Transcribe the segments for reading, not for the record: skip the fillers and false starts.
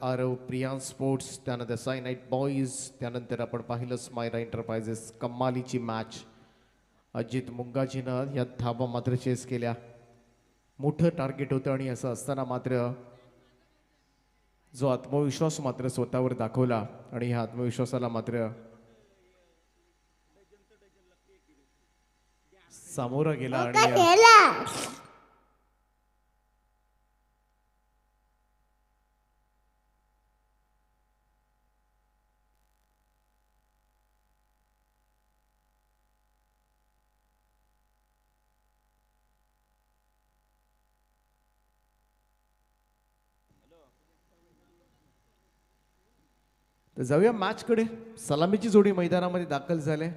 Aarav Priyansh sports, त्यानंतर Sai night boys, त्यानंतर आपण पाहिलं स्मायरा एंटरप्राइजेस. कमालीची मॅच. अजित मुंगाजीनं या धाबा मात्र चेस केल्या. मोठं टार्गेट होतं आणि असं असताना मात्र जो आत्मविश्वास मात्र स्वतःवर दाखवला आणि ह्या आत्मविश्वासाला मात्र सामोरा गेला आणि तर जाऊया मॅच कडे. सलामीची जोडी मैदानामध्ये दाखल झाले.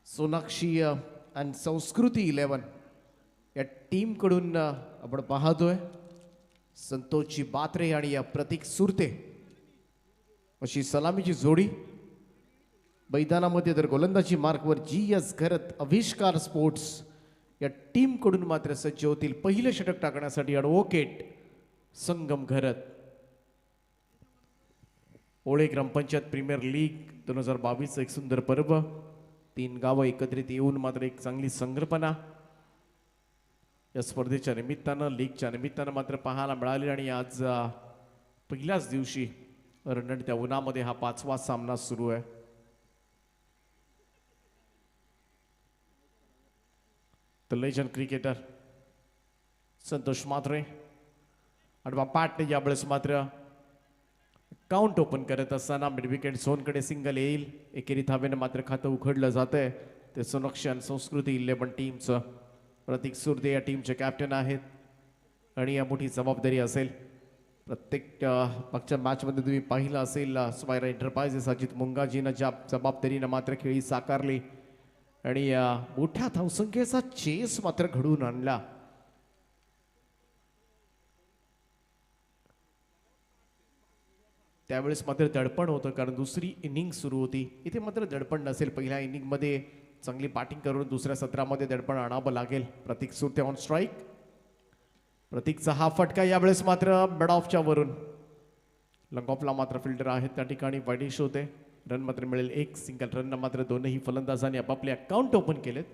सोनाक्षी आणि संस्कृती 11 या टीम कडून आपण पाहतोय. संतोषजी बात्रे आणि या प्रतीक सुरते अशी सलामीची जोडी मैदानामध्ये. तर गोलंदाजी मार्कवर GS घरत अविष्कार स्पोर्ट्स या टीम कडून मात्र सज्ज होतील पहिले षटक टाकण्यासाठी. ॲडव्होकेट संगम घरत. ओळे ग्रामपंचायत प्रीमियर लीग 2022 एक सुंदर पर्व. 3 गावं एकत्रित येऊन मात्र एक चांगली संकल्पना या स्पर्धेच्या निमित्तानं, लीगच्या निमित्तानं मात्र पाहायला मिळाली. आणि आज पहिल्याच दिवशी रणरणत्या उन्हामध्ये हा 5वा सामना सुरू आहे. The legend cricketer Santosh Mhatre आडवा पॅट यावेळेस मात्र काउंट ओपन करत असताना मिड विकेट झोनकडे सिंगल येईल. एकेरी धावेनं मात्र खातं उघडलं जातंय. ते सोनाक्षी आणि संस्कृती 11 टीमचं. प्रतीक सुरते या टीमचे कॅप्टन आहेत आणि या मोठी जबाबदारी असेल. प्रत्येक मागच्या मॅचमध्ये तुम्ही पाहिलं असेल स्मायरा एंटरप्राइजेस अजित मुंगाजीनं ज्या जबाबदारीनं मात्र खेळी साकारली आणि मोठ्या धावसंख्येचा चेस मात्र घडवून आणला. त्यावेळेस मात्र दडपण होतं कारण दुसरी इनिंग सुरू होती. इथे मात्र दडपण नसेल. पहिल्या इनिंगमध्ये चांगली बॅटिंग करून दुसऱ्या सत्रामध्ये दडपण आणावं लागेल. प्रतीक सुरते ऑन स्ट्राईक. प्रतीकचा हा फटका यावेळेस मात्र मिड ऑफच्या वरून. लंग ऑफला मात्र फिल्डर आहेत त्या ठिकाणी. वाईडिश होते. रन मात्र मिळेल 1. सिंगल रन मात्र दोनही फलंदाजांनी आपापले अकाउंट ओपन केलेत.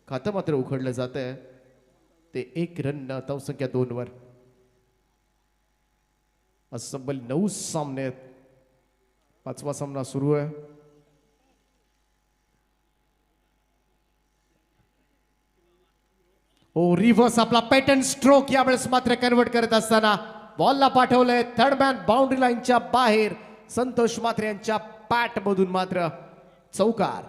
खातं मात्र उघडलं जात आहे. ते 1 रन धावसंख्या 2 वर. असबल 9 सामने आहेत. 5वा सामना सुरू आहे. रिव्हर्स आपला पॅटर्न स्ट्रोक यावेळेस मात्र कन्वर्ट करत असताना बॉलला पाठवलंय थर्ड मॅन बाउंड्री लाईनच्या बाहेर. संतोष म्हात्रे यांच्या पॅट मधून मात्र चौकार.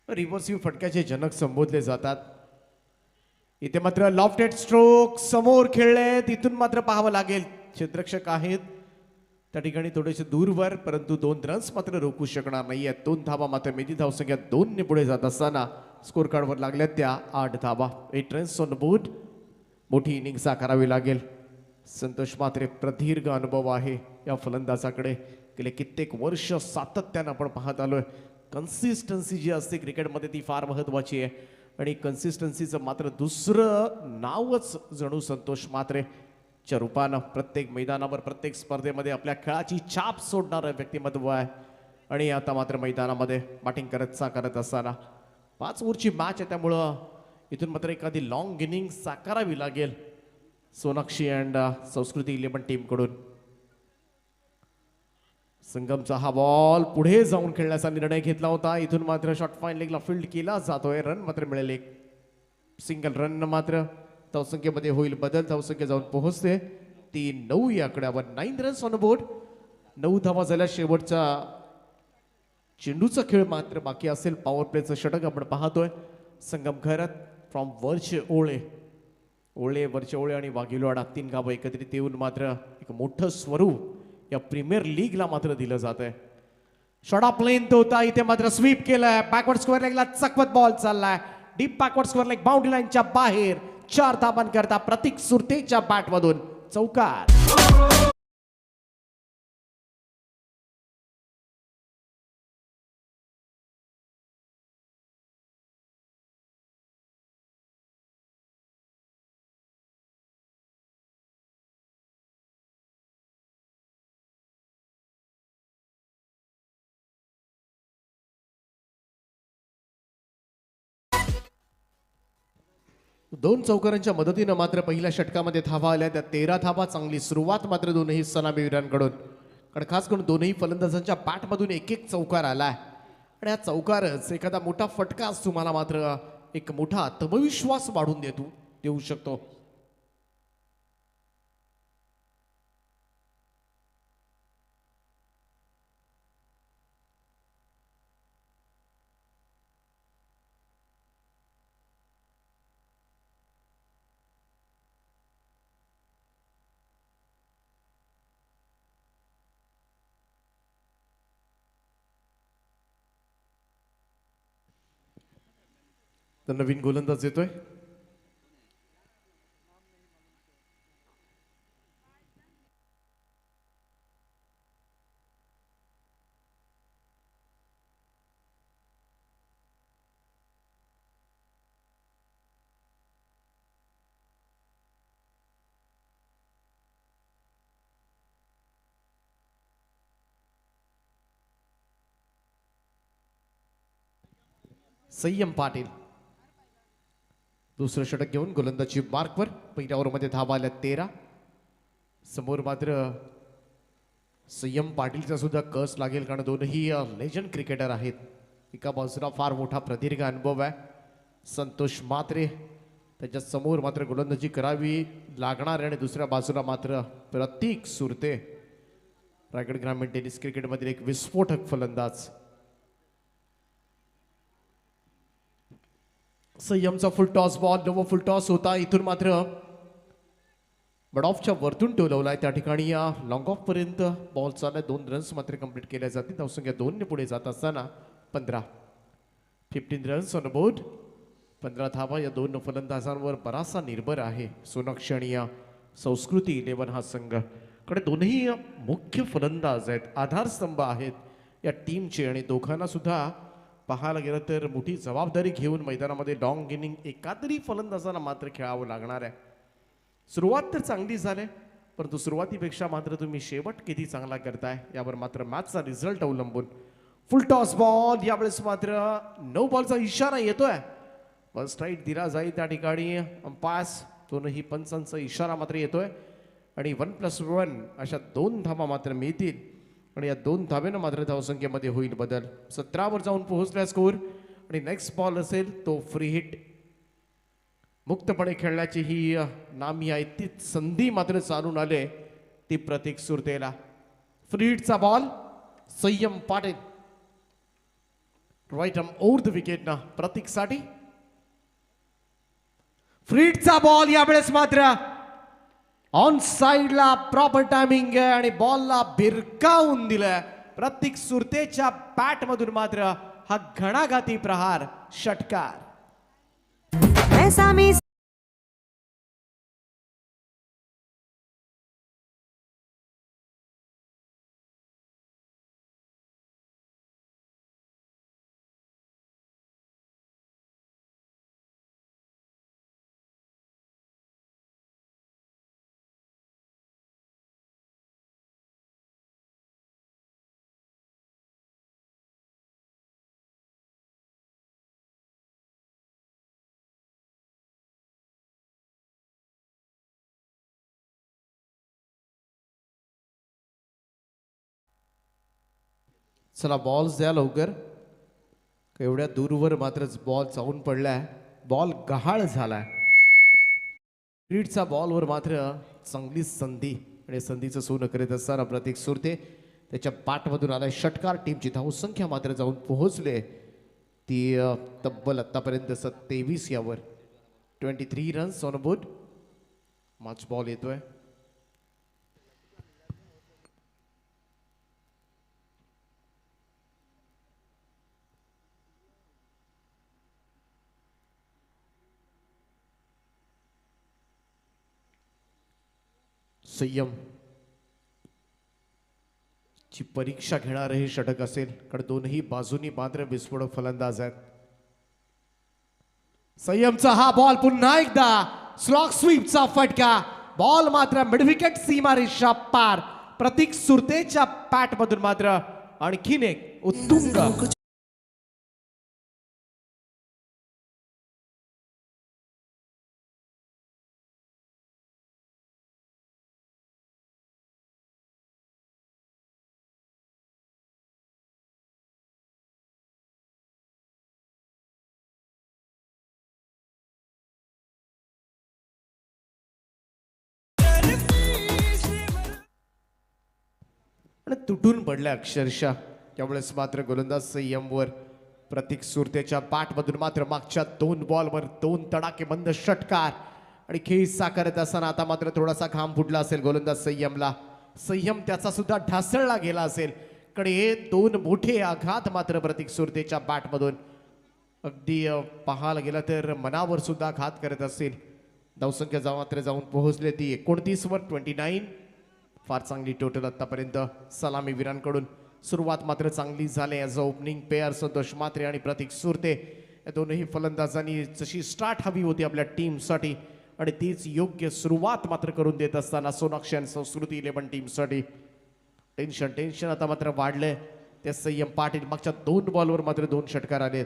रिव्हर्सिव्ह फटक्याचे जनक संबोधले जातात. इथे मात्र लॉफ्टेड स्ट्रोक समोर खेळले. तिथून मात्र पाहावं लागेल. क्षेत्ररक्षक आहेत त्या ठिकाणी थोडेसे दूरवर, परंतु 2 रन्स मात्र रोखू शकणार नाहीये. 2 धावा मात्र मेदी धावसंख्या 2 ने पुढे जात असताना स्कोर कार्डवर लागल्या त्या 8 धावा. 8 रन्स ऑन बोर्ड. मोठी इनिंग साकारावी लागेल. संतोष म्हात्रे प्रदीर्घ अनुभव आहे या फलंदाजाकडे. गेले कित्येक वर्ष सातत्यानं आपण पाहत आलोय. कन्सिस्टन्सी जी असते क्रिकेटमध्ये ती फार महत्वाची आहे आणि कन्सिस्टन्सीचं मात्र दुसरं नावच जणू संतोष म्हात्रेच्या रूपानं प्रत्येक मैदानावर प्रत्येक स्पर्धेमध्ये आपल्या खेळाची छाप सोडणारं व्यक्तिमत्व आहे. आणि आता मात्र मैदानामध्ये बॅटिंग साकारत असताना 5 ओव्हरची मॅच आहे त्यामुळं इथून मात्र एखादी लॉंग इनिंग साकारावी लागेल सोनाक्षी अँड संस्कृती 11 टीम कडून. संगमचा हा बॉल पुढे जाऊन खेळण्याचा निर्णय घेतला होता. इथून मात्र शॉर्ट फाईन लेगला फील्ड केला जातोय. रन मात्र मिळेल 1. सिंगल रन मात्र धावसंख्येमध्ये होईल बदल. धावसंख्या जाऊन पोहोचते 3-9 या आकड्यावर. 9 रन्स ऑन बोर्ड. 9 धावा झाल्या. शेवटचा चेंडूचा खेळ मात्र बाकी असेल. पॉवर प्लेचं षटक आपण पाहतोय. संगम घरत फ्रॉम वरचे ओळे. वरचे ओळे आणि वाघिलवाडा 3 गावं एकत्रित येऊन मात्र एक मोठं स्वरूप या प्रीमियर लीगला मात्र दिलं जात आहे. शॉर्ट ऑफ लेंथ होता. इथे मात्र स्वीप केलाय. बॅकवर्ड स्क्वेअर लेगला चकवत बॉल चाललाय. Deep backward square leg boundary लाईनच्या बाहेर 4 धावांकरता प्रतीक सुरतेच्या बॅटमधून चौकार. दोन चौकारांच्या मदतीनं मात्र पहिल्या षटकामध्ये धावा आल्या. त्या 13 धावा. चांगली सुरुवात मात्र दोनही सलामीवीरांकडून, कारण खास करून दोनही फलंदाजांच्या बॅटमधून एक एक चौकार आलाय आणि हा चौकारच एखादा मोठा फटकाच तुम्हाला मात्र एक मोठा आत्मविश्वास वाढून देऊ शकतो. तर नवीन गोलंदाज येतोय. संयम पाटील दुसरं षटक घेऊन गोलंदाजी मार्कवर. पहिल्या ओव्हरमध्ये धावा आल्या 13. समोर मात्र संयम पाटीलचा सुद्धा कस लागेल, कारण दोनही लेजंड क्रिकेटर आहेत. एका बाजूला फार मोठा प्रदीर्घ अनुभव आहे संतोष म्हात्रे, त्याच्या समोर मात्र गोलंदाजी करावी लागणार आहे. आणि दुसऱ्या बाजूला मात्र प्रतीक सुरते, रायगड ग्रामीण टेनिस क्रिकेटमधील एक विस्फोटक फलंदाज. संयमचा फुल टॉस बॉल, नवं फुल टॉस होता. इथून मात्र बड ऑफच्या वरतून टोलवलाय. त्या ठिकाणी या लॉंग ऑफ पर्यंत बॉल चाललाय. 2 रन्स मात्र कंप्लीट केल्या जातील. धावसंख्या 2 ने पुढे जात असताना 15 रन्स ऑन बोर्ड. 15 धावा या दोन फलंदाजांवर बराचसा निर्भर आहे सोनाक्षी आणि या संस्कृती 11 हा संघ. कडे दोनही मुख्य फलंदाज आहेत, आधारस्तंभ आहेत या टीमचे, आणि दोघांना सुद्धा पाहायला गेलं तर मोठी जबाबदारी घेऊन मैदानामध्ये लॉंग इनिंग एकातरी फलंदाजांना मात्र खेळावं लागणार आहे. सुरुवात तर चांगली झाली, परंतु सुरुवातीपेक्षा मात्र तुम्ही शेवट किती चांगला करताय यावर मात्र मॅचचा रिझल्ट अवलंबून. फुल टॉस बॉल, यावेळेस मात्र नो बॉलचा इशारा येतोय. फर्स्ट राईट दिला जाईल त्या ठिकाणी. अंपायर्स दोनही पंचांचा इशारा मात्र येतोय आणि 1+1 अशा 2 धावा मात्र मिळतील. आणि या 2 धाब्यानं मात्र धावसंख्येमध्ये होईल बदल. 17 वर जाऊन पोहोचला स्कोर. आणि नेक्स्ट बॉल असेल तो फ्री हिट. मुक्तपणे खेळण्याची ही नामी आहे ती संधी मात्र चालून आले ती प्रतीक सुरतेला. फ्री हिटचा ball Sanyam Patil, right arm over the wicket ना प्रतीक साठी. फ्री हिटचा बॉल यावेळेस मात्र ऑन साइडला प्रॉपर टायमिंग आहे आणि बॉलला भिरकावून दिलाय. प्रतीक सुरतेच्या बॅट मधून मात्र हा घणाघाती प्रहार, षटकार. चला बॉल्स द्या लवकर. एवढ्या दूरवर मात्र बॉल जाऊन पडलाय, बॉल गहाळ झालाय. रीडचा बॉलवर मात्र चांगली संधी आणि संधीचं सोनं करीत असताना प्रतीक सुरते त्याच्या बॅटमधून आलाय षटकार. टीमची धावसंख्या मात्र जाऊन पोहोचले ती तब्बल आतापर्यंत 23 यावर. 23 runs on board. Match ball येतोय. संयम ची परीक्षा घेणारे हे षटक असेल, कारण दोनही बाजूनी मात्र विस्फोटक फलंदाज आहेत. संयमचा हा बॉल पुन्हा एकदा स्लॉग स्वीपचा फटका. बॉल मात्र मिडविकेट सीमारेषा पार. प्रतीक सुरतेच्या पॅट मधून मात्र आणखीन एक उत्तुंग तुटून पडल्या अक्षरशः. त्यावेळेस मात्र गोलंदाज संयमवर प्रतीक सुरतेच्या बॅटमधून मात्र मागच्या 2 बॉलवर 2 तडाखेबंद षटकार आणि खेळ साकारत असताना आता मात्र थोडासा घाम फुटला असेल गोलंदाज संयमला. संयम त्याचा सुद्धा ढासळला गेला असेल, कडे हे 2 मोठे आघात मात्र प्रतीक सुरतेच्या बॅटमधून अगदी पाहायला गेला तर मनावर सुद्धा घात करत असेल. धावसंख्या मात्र जाऊन पोहोचले ती 29 वर 29. फार चांगली टोटल आतापर्यंत सलामी वीरांकडून. सुरुवात मात्र चांगली झाली. As a opening pair Santosh Mhatre आणि प्रतीक सुरते या दोनही फलंदाजांनी जशी स्टार्ट हवी होती आपल्या टीमसाठी आणि तीच योग्य सुरुवात मात्र करून देत असताना सोनाक्षी आणि संस्कृती 11 टीमसाठी टेन्शन आता मात्र वाढलंय. ते संयम पाटील मागच्या 2 बॉलवर मात्र 2 षटकार आलेत.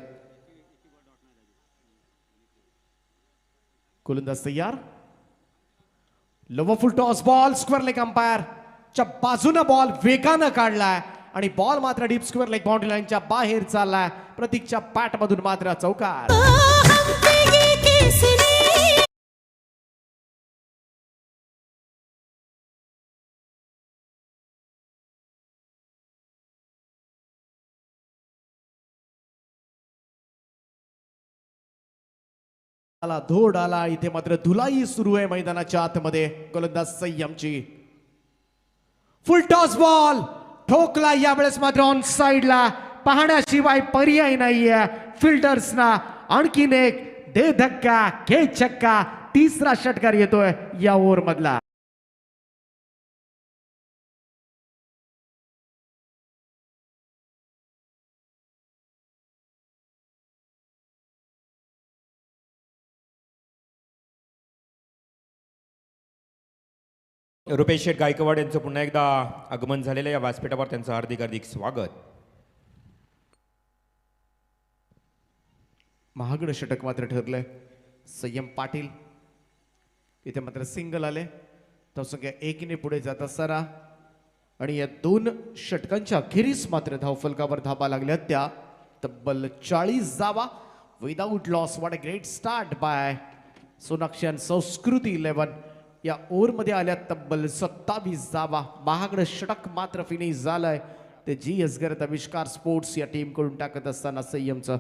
गोलंदाज तयार. Loveful toss ball square leg umpire च्या बाजूने बॉल वेगानं काढलाय आणि बॉल मात्र डीप स्क्वेअर लेग बाउंड्री लाईनच्या बाहेर चाललाय. प्रतीकच्या पॅट मधून मात्र चौकार. धोड आला. इथे मात्र धुलाई सुरू आहे मैदानाच्या आतमध्ये. गोलंदाज संयमची फुल टॉस बॉल ठोकला. यावेळेस मात्र ऑन साइडला पाहण्याशिवाय पर्याय नाहीये फिल्डर्सना. आणखीन एक दे धक्का घे छक्का. 3रा षटकार येतोय या ओव्हर मधला. रुपेश शेठ गायकवाड यांचं पुन्हा एकदा आगमन झालेलं या व्यासपीठावर त्यांचं हार्दिक स्वागत. महागड षटक मात्र ठरलंय. संयम पाटील इथे मात्र सिंगल आले. धावसंख्या 1 ने पुढे जात असताना आणि या 2 षटकांच्या अखेरीस मात्र धावफलकावर धाबा लागल्या त्या तब्बल 40 धावा without loss. What a great start by Sonakshi आणि संस्कृती 11. या ओव्हर मध्ये आल्या तब्बल 27 धावा. महागड षटक मात्र फिनिश झालंय ते जी असगरत आविष्कार स्पोर्ट्स या टीम कडून टाकत असताना संयमचं.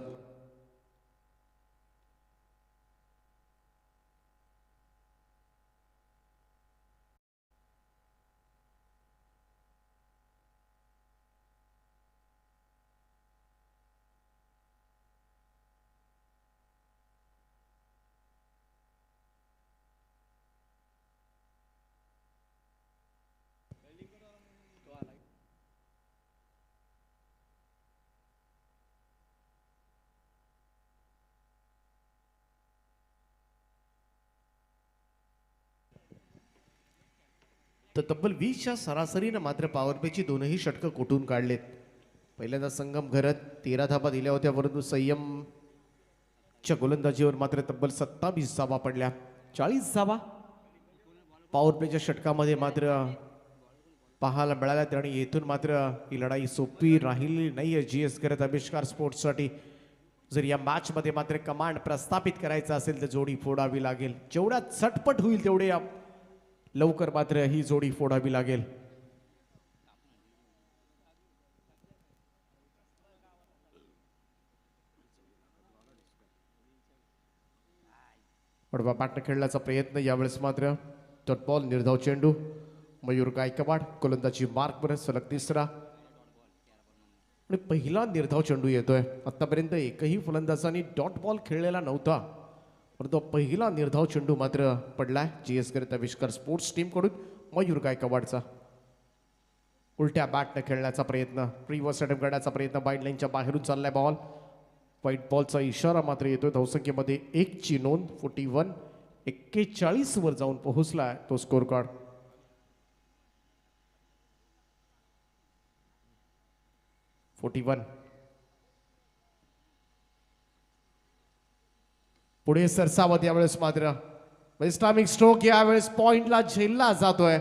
तर तब्बल 20च्या सरासरीनं मात्र पॉवर प्लेची 2ही षटकं कोठून काढलेत. पहिल्यांदा संगम घरत 13 धाबा दिल्या होत्या, परंतु संयमच्या गोलंदाजीवर मात्र तब्बल 27 धाबा पडल्या. 40 धाबा पॉवर प्लेच्या षटकामध्ये मात्र पाहायला मिळाल्यात आणि येथून मात्र ही लढाई सोपी राहिली नाहीये GS करत आविष्कार स्पोर्ट्ससाठी. जर या मॅचमध्ये मात्र कमांड प्रस्थापित करायचा असेल तर जोडी फोडावी लागेल. जेवढा झटपट होईल तेवढे लवकर मात्र ही जोडी फोडावी लागेल. पडवा बॅटने खेळण्याचा प्रयत्न. यावेळेस मात्र डॉट बॉल निर्धाव चेंडू. मयूर गायकवाड गोलंदाजी मार्कवर सलग 3रा आणि पहिला निर्धाव चेंडू येतोय. आतापर्यंत एकही फलंदाजांनी डॉट बॉल खेळलेला नव्हता, परंतु पहिला निर्धाव चेंडू मात्र पडलाय GS करत आविष्कार स्पोर्ट्स टीम कडून. मयूर गायकवाडचा उलट्या बॅटने खेळण्याचा प्रयत्न, रिव्हर्स अटेम्प्ट करण्याचा प्रयत्न, बाईट लाईनच्या बाहेरून चाललाय बॉल. व्हाईट बॉलचा इशारा मात्र येतोय. धावसंख्येमध्ये 1ची नोंद. 41. 41 वर जाऊन पोहोचलाय तो स्कोर कार्ड. पुढे सरसावत यावेळेस मात्र वेस्टामिक स्ट्रोक यावेळेस पॉइंटला झेलला जातोय.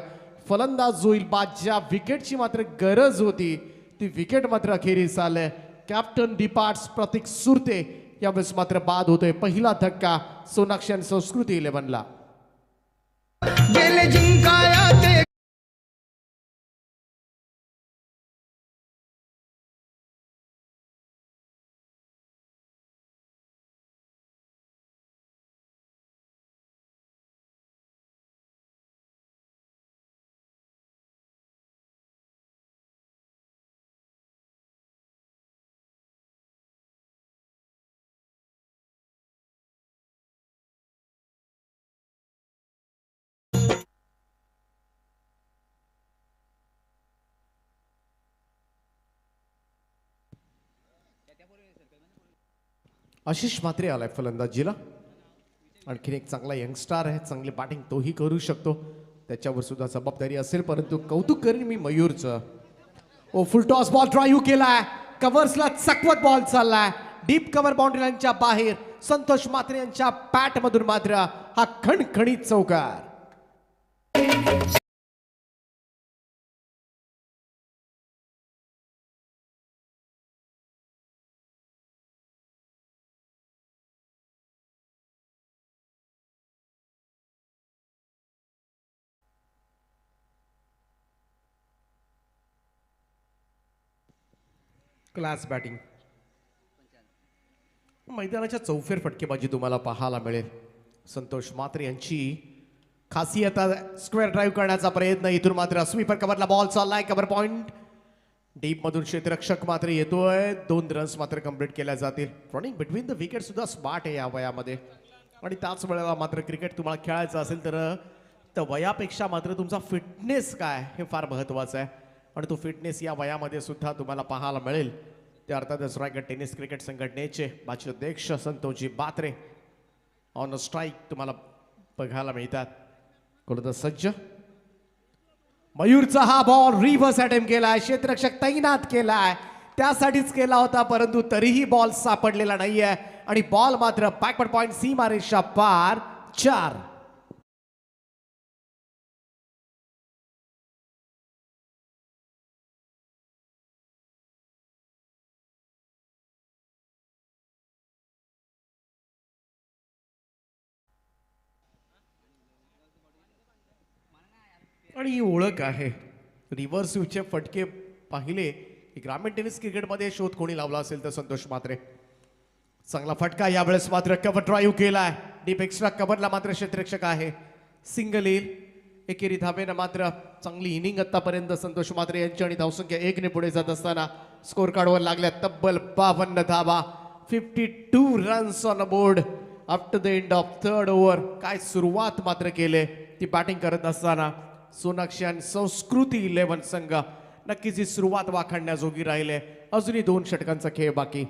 फलंदाज होईल बाद. ज्या विकेटची मात्र गरज होती ती विकेट मात्र अखेरीस आले. कॅप्टन डिपार्ट्स प्रतीक सुरते यावेळेस मात्र बाद होतोय. पहिला धक्का सोनाक्षी आणि संस्कृती 11ला. गेले जिंकाया ते आशिष म्हात्रे आलाय फलंदाजीला. आणखीन एक चांगला यंगस्टार आहे. चांगली बॅटिंग तोही करू शकतो. त्याच्यावर सुद्धा जबाबदारी असेल, परंतु कौतुक करेन मी मयूरचं. ओ फुल टॉस बॉल ड्राईव्ह केलाय. कव्हर्सला चकवत बॉल चाललाय. डीप कव्हर बाउंड्री लाईनच्या बाहेर. संतोष म्हात्रे यांच्या बॅट मधून मात्र हा खणखणीत चौकार. Class batting. मैदानाच्या चौफेर फटकेबाजी तुम्हाला पाहायला मिळेल. संतोष म्हात्रे यांची खासियत स्क्वेअर ड्राईव्ह करण्याचा प्रयत्न. इथून मात्र स्वीपर कव्हरला बॉल चाललाय. कव्हर पॉइंट डीप मधून क्षेत्ररक्षक मात्र येतोय. 2 रन्स मात्र कंप्लीट केल्या जातील. रनिंग बिटवीन द विकेट सुद्धा स्मार्ट आहे या वयामध्ये. आणि त्याच वेळेला मात्र क्रिकेट तुम्हाला खेळायचं असेल तर वयापेक्षा मात्र तुमचा फिटनेस काय हे फार महत्वाचं आहे. आणि तो फिटनेस या वयामध्ये सुद्धा तुम्हाला पाहायला मिळेल. ते अर्थातच रायगड टेनिस क्रिकेट संघटनेचे माजी अध्यक्ष संतोषजी बात्रे ऑन स्ट्राईक तुम्हाला बघायला मिळतात. कोणतं सज्ज. मयूरचा हा बॉल रिव्हर्स अटेम्प्ट केलाय. क्षेत्ररक्षक तैनात केलाय. त्यासाठीच केला होता, परंतु तरीही बॉल सापडलेला नाहीये. आणि बॉल मात्र बॅकवर्ड पॉइंट सीमारेषा पार. 4. आणि ही ओळख आहे. रिव्हर्स स्विचचे फटके पाहिले की ग्रामीण टेनिस क्रिकेटमध्ये शोध कोणी लावला असेल तर संतोष म्हात्रे. चांगला फटका यावेळेस मात्र कव्हर ड्राईव्ह केलाय. डीप एक्स्ट्रा कव्हरला मात्र क्षेत्ररक्षक आहे. सिंगल येईल. एकेरी धावेनं मात्र चांगली इनिंग आतापर्यंत संतोष म्हात्रे यांची. आणि धावसंख्या 1 पुढे जात असताना स्कोर कार्डवर लागल्या तब्बल 52 धावा. 52 runs on board after the end of 3rd over. काय सुरुवात मात्र केले ती बॅटिंग करत असताना. सोनाक्षी आणि संस्कृती 11 संघ नक्कीच ही सुरुवात वाखाणण्याजोगी राहिले. अजूनही 2 षटकांचा खेळ बाकी.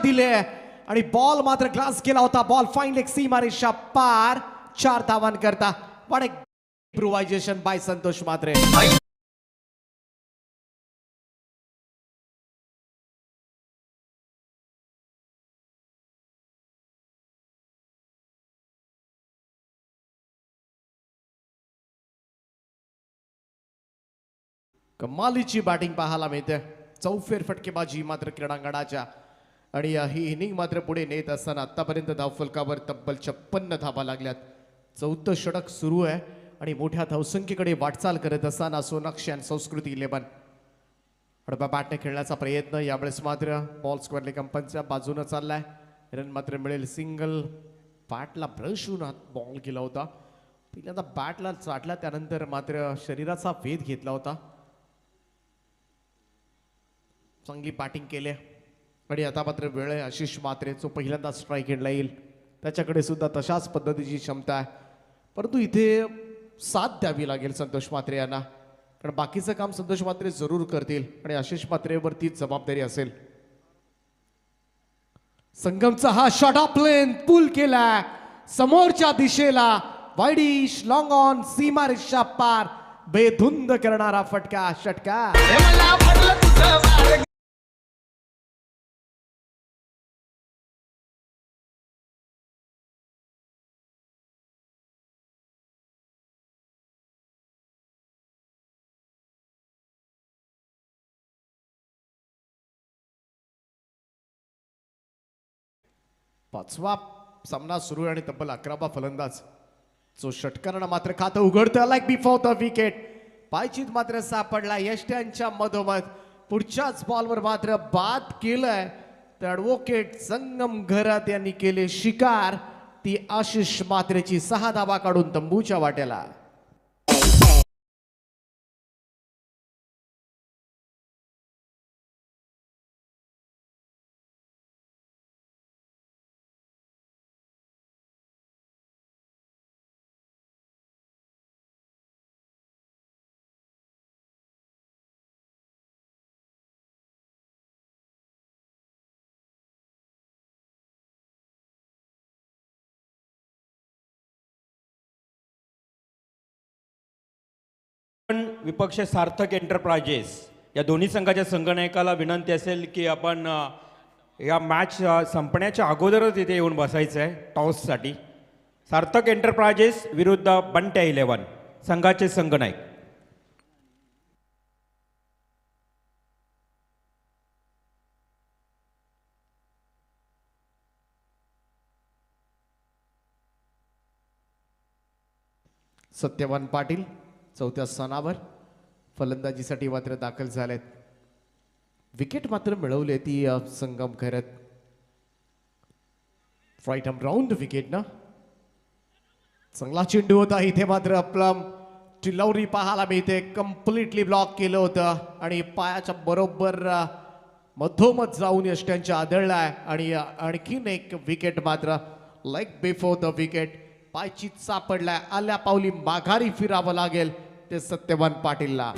दिले आणि बॉल मात्र ग्लास केला होता. बॉल फाईन लेग सीमारेषा पार 4 धावांकरता. पण एक इम्प्रोव्हायझेशन बाय संतोष मात्रे. कमालीची बॅटिंग पाहायला मिळते. चौफेर फटकेबाजी मात्र क्रीडांगणाच्या आणि ही इनिंग मात्र पुढे नेत असताना आतापर्यंत धावफलकावर तब्बल 56 धावा लागल्यात. 4थं षटक सुरू आहे आणि मोठ्या धावसंख्येकडे वाटचाल करत असताना सोनाक्षी आणि संस्कृती 11 हडपा बॅटने खेळण्याचा प्रयत्न. यावेळेस मात्र बॉल स्क्वेअर लेग अंपायरच्या बाजूने चाललाय. रन मात्र मिळेल. सिंगल बॅटला ब्रश होऊन बॉल केला होता. पहिल्यांदा बॅटला चाटला, त्यानंतर मात्र शरीराचा वेध घेतला होता. चांगली बॅटिंग केली आणि आता मात्र वेळ आहे आशिष मात्रे जो पहिल्यांदा स्ट्राईक एंडला येईल. त्याच्याकडे सुद्धा तशाच पद्धतीची क्षमता आहे, परंतु इथे साथ द्यावी लागेल संतोष मात्रे यांना, कारण बाकीचं काम संतोष मात्रे जरूर करतील आणि आशिष मात्रेवर तीच जबाबदारी असेल. संगमचा हा शॉट ऑफ प्लेन पुल केलाय समोरच्या दिशेला. वाईडिश लॉंग ऑन सीमारेषा पार बेधुंद करणारा फटका षटकार. पाचवा सामना सुरू आहे आणि तब्बल 11वा फलंदाज जो षटकारानं मात्र खातं उघडतं. लाईक बिफोर द विकेट पायचीत मात्र सापडला यष्ट्यांच्या मधोमध. पुढच्याच बॉलवर मात्र बाद केलंय तर ॲडव्होकेट संगम घरात यांनी केले शिकार. ती आशिष मात्रेची 6 धावा काढून तंबूच्या वाट्याला. पण विपक्ष सार्थक एंटरप्राइजेस या दोन्ही संघाच्या संघनायकाला विनंती असेल की आपण या मॅच संपण्याच्या अगोदरच इथे येऊन बसायचं आहे टॉससाठी. सार्थक एंटरप्राइजेस विरुद्ध बंट्या 11 संघाचे संघनायक. सत्यवान पाटील 4थ्या स्थानावर फलंदाजीसाठी मात्र दाखल झालेत. विकेट मात्र मिळवले ती संगम घरात. राईट आर्म राऊंड विकेट ना. चांगला चेंडू होता इथे मात्र प्लम टिलौरी पाहायला मिळते. कम्प्लिटली ब्लॉक केलं होतं आणि पायाच्या बरोबर मधोमध जाऊन यष्ट्यांच्या आदळलाय आणि आणखीन एक विकेट मात्र लाईक बिफोर द विकेट पायचीत सापडलाय. आल्या पावली माघारी फिरावं लागेल ते सत्यवान पाटीलला.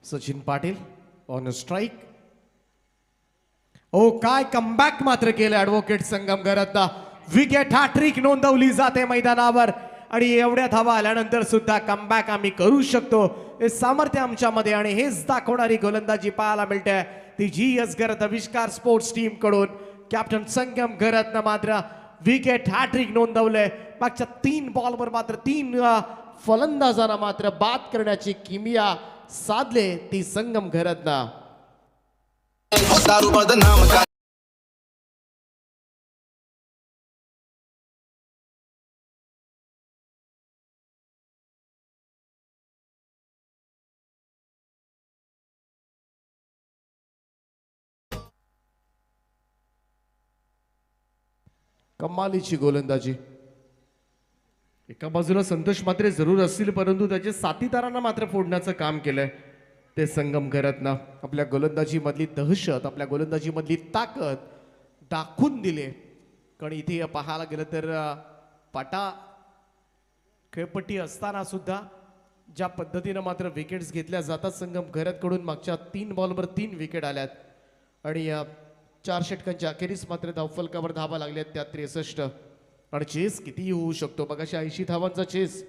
Sachin Patil on strike. ओ काय कमबॅक मात्र केलं ॲडव्होकेट संगम घरात. विकेट हॅट्रिक नोंदवली जाते मैदानावर आणि एवढ्या धावा आल्यानंतर सुद्धा कमबॅक आम्ही करू शकतो हे सामर्थ्य आमच्यामध्ये आणि हेच दाखवणारी गोलंदाजी पाहायला मिळते ती GS घरात आविष्कार स्पोर्ट्स टीम कडून. कॅप्टन संगम घरातनं मात्र विकेट हॅट्रिक नोंदवले. मागच्या 3 बॉलवर मात्र 3 फलंदाजांना मात्र बाद करण्याची किमिया साधले ती संगम घरातनं. कमालीची गोलंदाजी. एका बाजूला संतोष मात्रे जरूर असतील, परंतु त्याचे साथीदारांना मात्र फोडण्याचं काम केलंय ते संगम करतना. आपल्या गोलंदाजी मधली दहशत, आपल्या गोलंदाजी मधली ताकद दाखवून दिले. कारण इथे पाहायला गेलं तर पाटा खेळपट्टी असताना सुद्धा ज्या पद्धतीनं मात्र विकेट्स घेतल्या जातात संगम घरातकडून, मागच्या 3 बॉलवर 3 विकेट आल्यात आणि 4 षटकांच्या अखेरीस मात्र धावफलकावर धावा लागल्यात त्या 63. आणि चेस कितीही होऊ शकतो. बघाशी 80 धावांचा चेस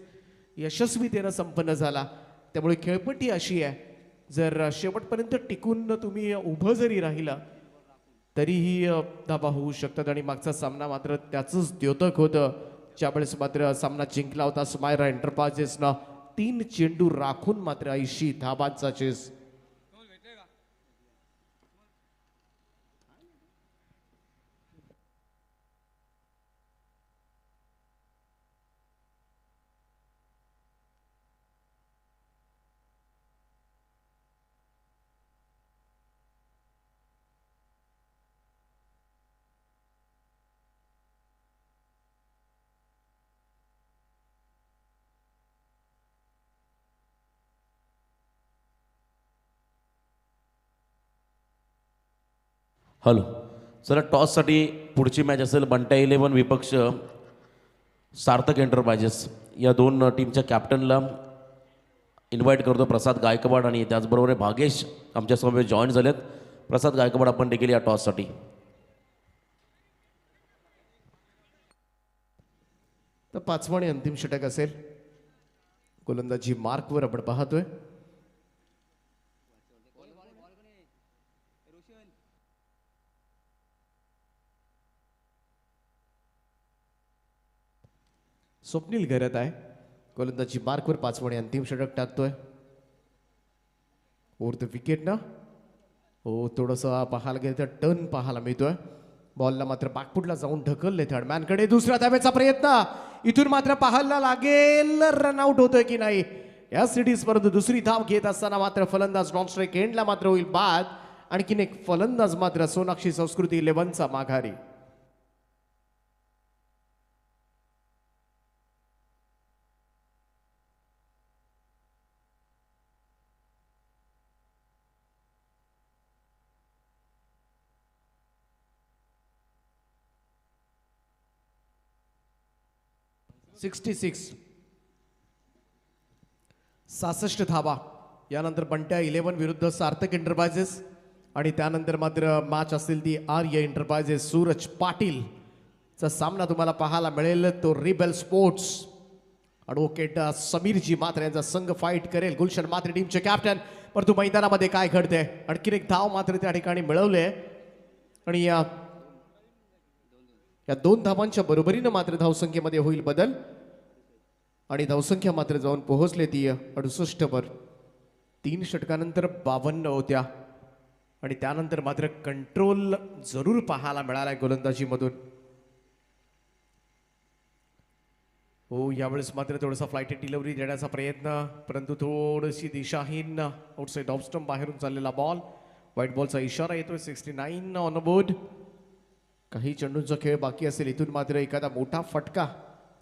यशस्वीतेनं संपन्न झाला. त्यामुळे खेळपट्टी अशी आहे, जर शेवटपर्यंत टिकून तुम्ही उभं जरी राहिला तरीही धावा होऊ शकतात. आणि मागचा सामना मात्र त्याचंच द्योतक होतं, ज्यावेळेस मात्र सामना जिंकला होता स्मायरा एंटरप्राइजेसनं 3 चेंडू राखून मात्र 80 धावांचा चेस. हॅलो, चला टॉससाठी पुढची मॅच असेल बंटा 11 विपक्ष सार्थक एंटरप्राइजेस. या 2 टीमच्या कॅप्टनला इन्व्हाइट करतो, प्रसाद गायकवाड आणि त्याचबरोबर भागेश आमच्यासमोर जॉईन झालेत. प्रसाद गायकवाड आपण देखील या टॉससाठी. तर 5वं आणि अंतिम षटक असेल. गोलंदाजी मार्कवर आपण पाहतोय. स्वप्नील घरत आहे. गोलंदाजी मार्कवर 5वं आणि अंतिम षटक टाकतोय. ओव्हर द विकेट ना. हो, थोडंसं पाहायला गेलं तर टर्न पाहायला मिळतोय. बॉलला मात्र बागपुटला जाऊन ढकलले थर्डमॅनकडे. दुसऱ्या धाब्याचा प्रयत्न इथून मात्र पाहायला लागेल रनआउट होतोय की नाही या सिटीज. परंतु दुसरी धाव घेत असताना मात्र फलंदाज नॉन स्ट्राईक एंडला मात्र होईल बाद. आणखीन एक फलंदाज मात्र सोनाक्षी संस्कृती 11चा माघारी. $66 धावा. यानंतर बंट्या 11 विरुद्ध सार्थक एंटरप्राइजेस. आणि त्यानंतर मात्र मॅच असतील ती आर्य एंटरप्राइजेस सूरज पाटील चा सामना तुम्हाला पाहायला मिळेल. तो रिबेल स्पोर्ट्स ॲडव्होकेट समीरजी मात्र यांचा संघ फाईट करेल. गुलशन मात्र टीमचे कॅप्टन. परंतु मैदानामध्ये काय घडते, आणखीन एक धाव मात्र त्या ठिकाणी मिळवले. आणि या 2 धावांच्या बरोबरीनं मात्र धावसंख्येमध्ये होईल बदल. आणि धावसंख्या मात्र जाऊन पोहोचले ती 68 वर. 3 षटकानंतर 52 होत्या. आणि त्यानंतर मात्र कंट्रोल जरूर पाहायला मिळालाय गोलंदाजीमधून. हो, यावेळेस मात्र थोडासा फ्लाइट डिलिव्हरी देण्याचा प्रयत्न, परंतु थोडीशी दिशाहीन आउटसाइड ऑफ स्टंप बाहेरून चाललेला बॉल. व्हाईट बॉलचा इशारा येतोय. 69 ऑन बोर्ड. काही चेंडूंचा खेळ बाकी असेल. इथून मात्र एखादा मोठा फटका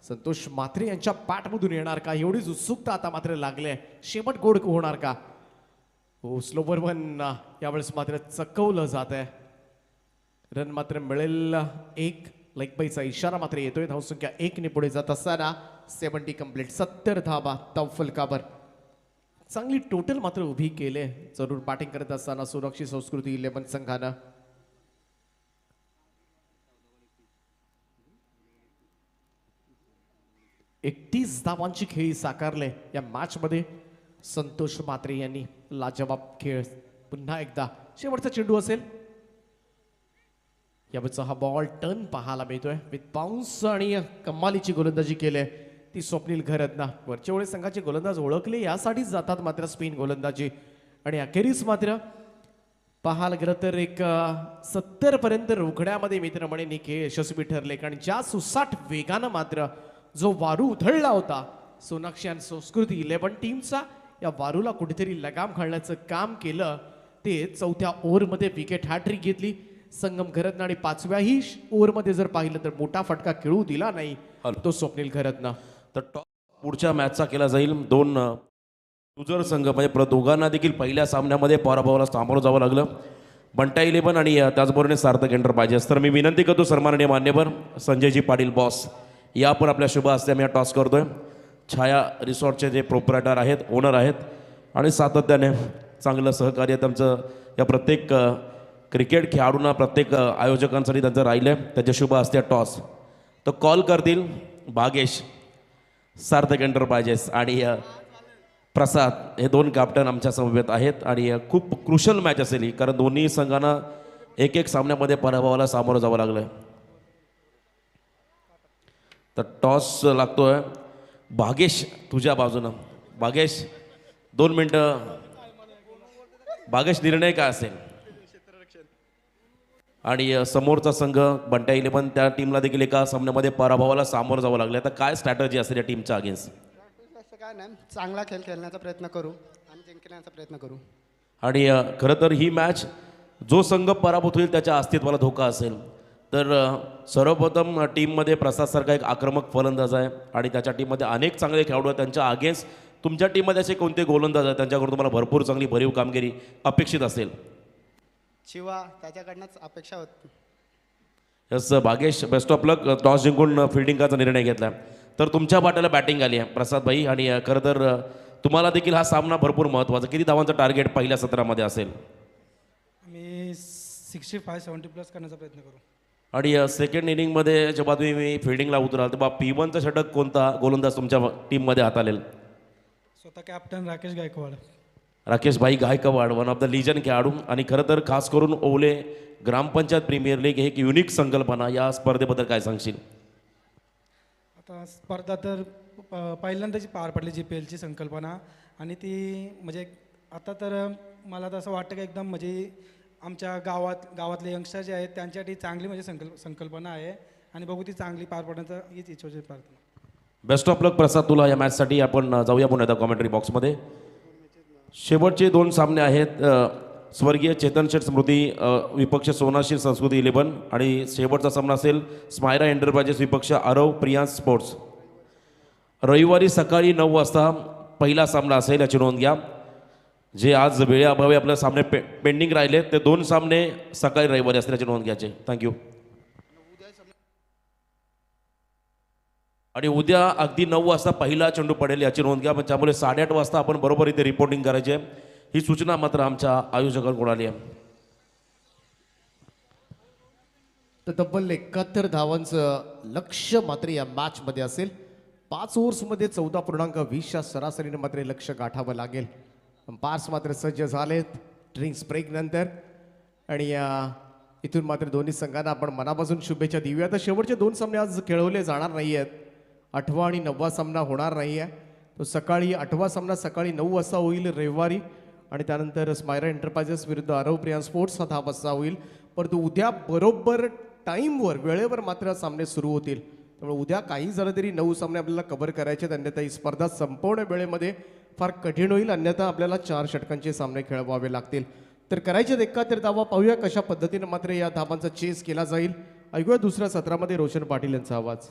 संतोष मात्रे यांच्या पॅटमधून येणार का, एवढीच उत्सुकता आता मात्र लागले. शेवट गोड होणार का. हो, स्लोवर वन यावेळेस मात्र चकवलं जात आहे. रन मात्र मिळेल 1. लेग बाईचा इशारा मात्र येतोय. धावसंख्या 1 ने पुढे जात असताना 70 कंप्लीट. 70 धावा धावफलकावर. चांगली टोटल मात्र उभी केले जरूर बॅटिंग करत असताना सुरक्षित संस्कृती 11 संघानं. एकतीस धावांची खेळी साकारले या मॅच मध्ये संतोष मात्रे यांनी. लाजवाब खेळ. पुन्हा एकदा शेवटचा चेंडू असेल. यावेळेचा हा बॉल टर्न पाहायला मिळतोय विथ बाउन्स. आणि कमालीची गोलंदाजी केली ती स्वप्नील घरतना. वरच्या वेळेस संघाचे गोलंदाज ओळखले यासाठीच जातात मात्र स्पिन गोलंदाजी. आणि अखेरीस मात्र पाहायला गेलं तर एक 70 पर्यंत रोखण्यामध्ये मित्र म्हणेन खेळ यशस्वी ठरले. कारण ज्या सुसाट वेगानं मात्र जो वारू उधळला होता सोनाक्षी आणि संस्कृती 11 टीमचा, या वारूला कुठेतरी लगाम घालण्याचं काम केलं. ते 4थ्या ओव्हरमध्ये विकेट हॅट्रिक घेतली. संगम घरत्न आणि पाचव्याही ओव्हरमध्ये जर पाहिलं तर मोठा फटका खेळू दिला नाही तो स्वप्नील घरत्न. तर टॉस पुढच्या मॅचचा केला जाईल. दोन लुजर संघ म्हणजे दोघांना देखील पहिल्या सामन्यामध्ये पराभवाला सामोरं जावं लागलं. बंटा इलेव्हन आणि त्याचबरोबर सार्थक एंटरप्राइजेस. तर मी विनंती करतो सन्माननीय मान्यवर संजयजी पाटील बॉस या पण आपल्या शुभ हस्ते आम्ही हा टॉस करतोय. छाया रिसॉर्टचे जे प्रोपरायटर आहेत, ओनर आहेत आणि सातत्याने चांगलं सहकार्य त्यांचं या प्रत्येक क्रिकेट खेळाडूंना, प्रत्येक आयोजकांसाठी त्यांचं राहिलं आहे. त्याच्या शुभ हस्ते टॉस तर कॉल करतील भागेश सार्थक एंटरप्राइजेस आणि प्रसाद. हे दोन कॅप्टन आमच्या समवेत आहेत आणि खूप क्रुशल मॅच असेल ही, कारण दोन्ही संघांना एक एक सामन्यामध्ये पराभवाला सामोरं जावं लागलं. तर टॉस लागतोय भागेश तुझ्या बाजूनं. भागेश 2 मिनटं. भागेश निर्णय काय असेल? आणि समोरचा संघ बंटा इलेव्हन त्या टीमला देखील एका सामन्यामध्ये पराभवाला सामोरं जावं लागलं. तर काय स्ट्रॅटजी असेल या टीमच्या अगेन्स्ट? असं काय नाही, चांगला खेळ खेळण्याचा प्रयत्न करू आणि जिंकण्याचा प्रयत्न करू. आणि खरं तर ही मॅच जो संघ पराभूत होईल त्याच्या अस्तित्वाला धोका असेल. तर सर्वप्रथम टीममध्ये प्रसादसारखा एक आक्रमक फलंदाज आहे आणि त्याच्या टीममध्ये अनेक चांगले खेळाडू आहेत. त्यांच्या अगेन्स्ट तुमच्या टीममध्ये असे कोणते गोलंदाज आहेत त्यांच्याकडून तुम्हाला भरपूर चांगली भरीव कामगिरी अपेक्षित असेल? शिवा त्याच्याकडनंच अपेक्षा होती. Yes Bhagesh, best of luck. Toss जिंकून फिल्डिंग करायचा निर्णय घेतला. तर तुमच्या वाट्याला बॅटिंग आली आहे प्रसाद भाई आणि खरं तर तुम्हाला देखील हा सामना भरपूर महत्त्वाचा. किती धावांचं टार्गेट पहिल्या सत्रामध्ये असेल? आम्ही 65-70+ करण्याचा प्रयत्न करू. आणि सेकंड इनिंगमध्ये जेव्हा तुम्ही फिल्डिंगला उतराल तेव्हा P1चा षटक कोणता गोलंदाज तुमच्या टीममध्ये हाताळेल? स्वतः कॅप्टन राकेश गायकवाड. राकेश भाई गायकवाड, वन ऑफ द लिजन खेळाडू. आणि खरं तर खास करून ओले ग्रामपंचायत प्रीमियर लीग हे एक युनिक संकल्पना. या स्पर्धेबद्दल काय सांगशील? आता स्पर्धा तर पहिल्यांदाची पार पडली GPLची संकल्पना आणि ती म्हणजे आता तर मला तर असं वाटतं की एकदम म्हणजे आमच्या गावातले यंगस्टर जे आहेत त्यांच्यासाठी चांगली म्हणजे संकल्पना आहे आणि बघू ती चांगली पार पडण्याचा हीच इच्छा प्रार्थना. बेस्ट ऑफ लक प्रसाद तुला या मॅचसाठी. आपण जाऊया पुन्हा एकदा कॉमेंट्री बॉक्समध्ये. शेवटचे 2 सामने आहेत. स्वर्गीय चेतन शेठ स्मृती विपक्ष सोनाशील संस्कृती 11 आणि शेवटचा सामना असेल स्मायरा एंटरप्राइजेस विपक्ष आरव प्रियांस स्पोर्ट्स. रविवारी सकाळी 9 वाजता पहिला सामना असेल, याची नोंद घ्या. जे आज वेळेअभावी आपले सामने पेंडिंग राहिले ते 2 सामने सकाळी रविवारी असतील, याची नोंद घ्यायचे. थँक्यू. आणि उद्या अगदी 9 वाजता पहिला चेंडू पडेल, याची नोंद घ्या. त्यामुळे 8:30 वाजता आपण बरोबर इथे रिपोर्टिंग करायची आहे. ही सूचना मात्र आमच्या आयोजकांकडून आली आहे. तर तब्बल 71 धावांचं लक्ष्य मात्र या मॅचमध्ये असेल. 5 ओव्हर्समध्ये 14.20च्या सरासरीने मात्र हे लक्ष्य गाठावं लागेल. पार्स मात्र सज्ज झालेत ड्रिंक्स ब्रेक नंतर आणि इथून मात्र दोन्ही संघांना आपण मनापासून शुभेच्छा देऊया. तर शेवटचे 2 सामने आज खेळवले जाणार नाही आहेत. 8वा आणि 9वा सामना होणार नाही आहे. तो सकाळी 8वा सामना सकाळी 9 वाजता होईल रविवारी आणि त्यानंतर स्मायरा एंटरप्राइजेस विरुद्ध आरव प्रिया स्पोर्ट्स हा 10 वाजता होईल. परंतु उद्या बरोबर टाईमवर वेळेवर मात्र सामने सुरू होतील. त्यामुळे उद्या काही झालं तरी 9 सामने आपल्याला कव्हर करायचे आहेत. अन्यथा ही स्पर्धा संपवण्या वेळेमध्ये फार कठीण होईल. अन्यथा आपल्याला 4 षटकांचे सामने खेळवावे लागतील. तर करायचे 71 धावा. पाहूया कशा पद्धतीने मात्र या धावांचा चेस केला जाईल. ऐकूया दुसऱ्या सत्रामध्ये रोशन पाटील यांचा आवाज.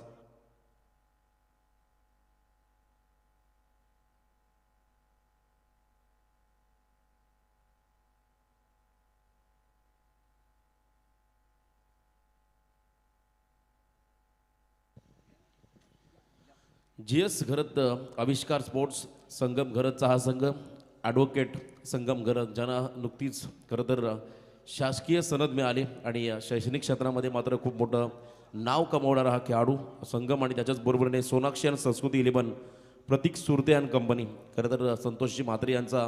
GS घरत आविष्कार स्पोर्ट्स संगम घरतचा हा संघ ॲडव्होकेट संगम घरत ज्यांना नुकतीच खरं तर शासकीय सनद मिळाली आणि शैक्षणिक क्षेत्रामध्ये मात्र खूप मोठं नाव कमावणारा हा खेळाडू संगम आणि त्याच्याच बरोबरीने सोनाक्षी आणि संस्कृती 11 प्रतीक सुरते अँड कंपनी. खरं तर संतोषजी म्हात्रे यांचा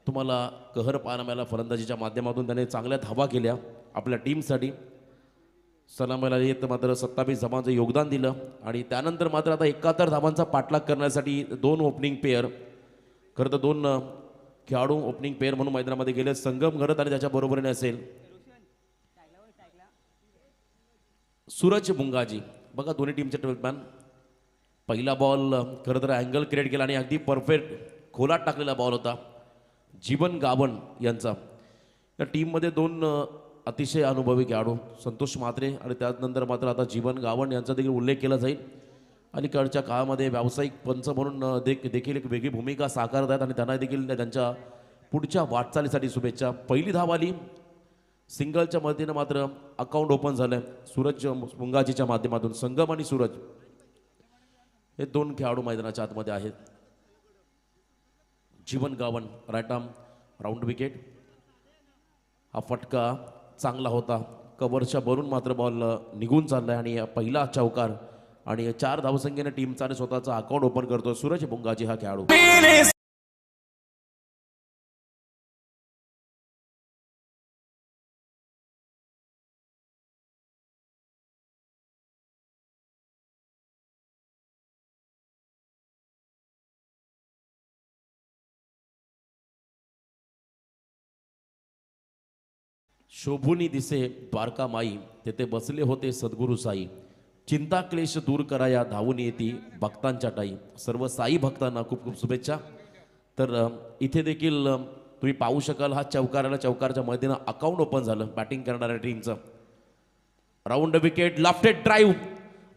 तुम्हाला कहर पाहायला मिळाला. फलंदाजीच्या माध्यमातून त्याने चांगल्या धावा केल्या आपल्या टीमसाठी. सलामीला येत मात्र 27 धावांचं योगदान दिलं आणि त्यानंतर मात्र आता 71 धावांचा पाठलाग करण्यासाठी 2 ओपनिंग पेअर खरं तर 2 खेळाडू ओपनिंग पेअर म्हणून मैदानामध्ये गेले. संगम घरत आणि त्याच्या बरोबरीने असेल सूरज मुंगाजी. बघा दोन्ही टीमचे ट्वेल्थमॅन. पहिला बॉल खरं तर अँगल क्रिएट केला आणि अगदी परफेक्ट खोलात टाकलेला बॉल होता जीवन गावन यांचा. या टीममध्ये 2 अतिशय अनुभवी खेळाडू संतोष म्हात्रे आणि त्यानंतर मात्र आता जीवन गावण यांचा देखील उल्लेख केला जाईल. अलीकडच्या काळामध्ये व्यावसायिक पंच म्हणून देखील एक वेगळी भूमिका साकारत आहेत आणि त्यांना देखील त्यांच्या पुढच्या वाटचालीसाठी शुभेच्छा. पहिली धाव आली सिंगलच्या मदतीनं मात्र अकाउंट ओपन झालं सूरज मुंगाजीच्या माध्यमातून. संगम आणि सूरज हे दोन खेळाडू मैदानाच्या आतमध्ये आहेत. जीवन गावन राईट आर्म राऊंड विकेट. हा फटका चांगला होता कव्हरच्या भरून मात्र बॉल निघून चाललाय आणि पहिला चौकार आणि 4 धावसंख्येने टीमचा आणि स्वतःचा अकाउंट ओपन करतो सूरज मुंगाजी हा खेळाडू. शोभुनी दिसे द्वारका माई तेथे बसले होते सद्गुरू साई. चिंता क्लेश दूर कराया धावून येती भक्तांच्या टाई. सर्व साई भक्तांना खूप खूप शुभेच्छा. तर इथे देखील तुम्ही पाहू शकाल हा चौकारच्या मदतीनं अकाउंट ओपन झालं बॅटिंग करणाऱ्या टीमचं. Round wicket lofted drive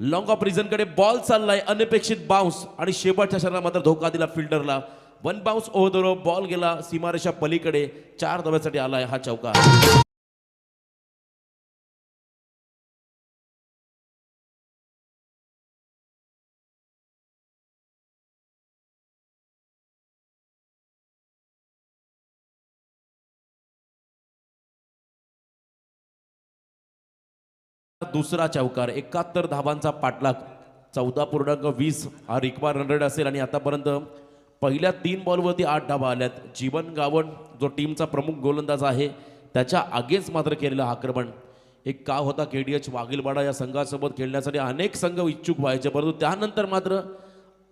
long off रिझनकडे बॉल चाललाय अनपेक्षित बाउन्स आणि शेवटच्या क्षणाला मात्र धोका दिला फिल्डरला. 1 bounce over the rope ball गेला सीमारेषा पलीकडे 4 धाव्यासाठी आलाय हा चौकार. दुसरा चौकार 71 धावांचा पाठलाग 14.20 हा रिक्वायर रन रेट असेल आणि आतापर्यंत पहिल्या 3 बॉलवरती 8 धावा आल्यात. जीवन गावण जो टीमचा प्रमुख गोलंदाज आहे त्याच्या आगेच मात्र केलेलं आक्रमण. एक काळ होता KDH वाघिलवाडा या संघासोबत खेळण्यासाठी अनेक संघ इच्छुक व्हायचे परंतु त्यानंतर मात्र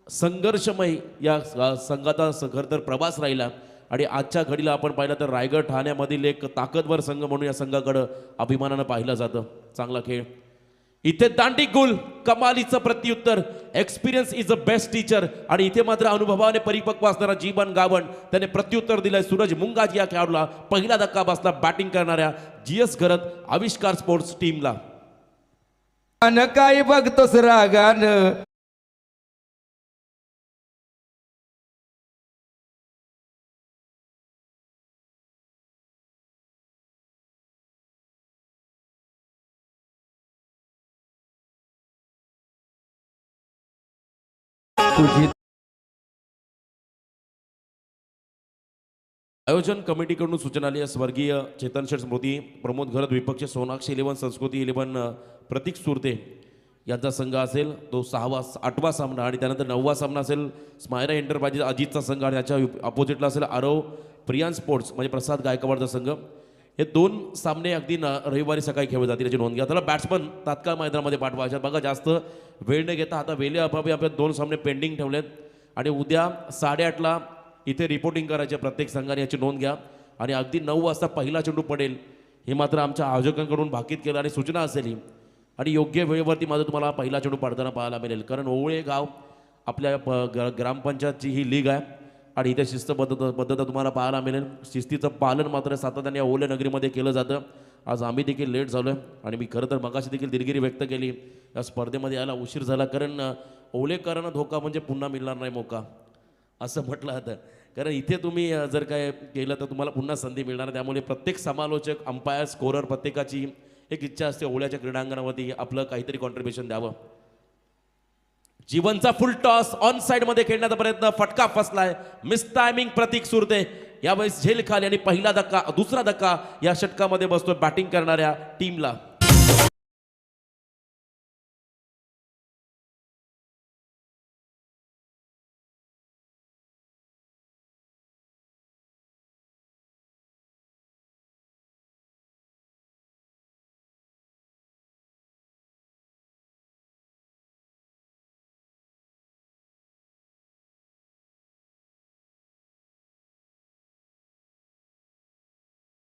संघर्षमय या संघाचा खरं तर प्रवास राहिला आणि आजच्या घडीला आपण पाहिलं तर रायगड ठाण्यामधील एक ताकदवर संघ म्हणून या संघाकडं अभिमानानं पाहिलं जातं. चांगला खेळ इथे दांडी गुल कमालीचं प्रत्युत्तर. Experience is a best teacher आणि इथे मात्र अनुभवाने परिपक्व असणारा जीवन गावण त्याने प्रत्युत्तर दिलंय सूरज मुंगाजी या खेळाडूला. पहिला धक्का बसला बॅटिंग करणाऱ्या GS घरत आविष्कार स्पोर्ट्स टीमला. काय बघतोस रागानं तुझी. आयोजन कमिटीकडून सूचना आली. स्वर्गीय चेतन शेठ स्मृती प्रमोद घरत विपक्ष सोनाक्षी 11 संस्कृती 11 प्रतीक सुरते यांचा संघ असेल तो 8वा सामना आणि त्यानंतर 9वा सामना असेल स्मायरा एंटरप्राइजेस अजितचा संघ आणि त्याच्या अपोजिटला असेल आरव प्रियान स्पोर्ट्स म्हणजे प्रसाद गायकवाडचा संघ. हे 2 सामने अगदी रविवारी सकाळी खेळले जातील याची नोंद घ्या. त्याला बॅट्समन तात्काळ मैदानामध्ये पाठवायचे बघा. जास्त वेळ न घेता आता वेळे अभावी आपले 2 सामने पेंडिंग ठेवलेत आणि उद्या 8:30ला इथे रिपोर्टिंग करायचे प्रत्येक संघाने याची नोंद घ्या आणि अगदी 9 वाजता पहिला चेंडू पडेल हे मात्र आमच्या आयोजकांकडून भाकीत केलं आणि सूचना असेल ही आणि योग्य वेळेवरती मात्र तुम्हाला पहिला चेंडू पडताना पाहायला मिळेल. कारण ओवळे गाव आपल्या ग्रामपंचायतची ही लीग आहे आणि इथे शिस्तबद्धता तुम्हाला पाहायला मिळेल. शिस्तीचं पालन मात्र सातत्याने ओवळे नगरीमध्ये केलं जातं. आज आम्ही देखील लेट झालो आहे आणि मी खरं तर मगाशी देखील दिलगिरी व्यक्त केली या स्पर्धेमध्ये यायला उशीर झाला कारण ओवळेकरांना धोका म्हणजे पुन्हा मिळणार नाही मोका असं म्हटलं जातं. कारण इथे तुम्ही जर काय केलं तर तुम्हाला पुन्हा संधी मिळणार. त्यामुळे प्रत्येक समालोचक अंपायर स्कोरर प्रत्येकाची एक इच्छा असते ओवळ्याच्या क्रीडांगणावरती आपलं काहीतरी कॉन्ट्रीब्युशन द्यावं. जीवनचा फुल टॉस ऑन साइड मध्ये खेळण्याचा प्रयत्न फटका फसलाय. मिस टायमिंग प्रतीक सुरते यावेळेस झेल खाली आणि पहिला धक्का दुसरा धक्का या षटकामध्ये बसतोय बॅटिंग करणाऱ्या टीमला.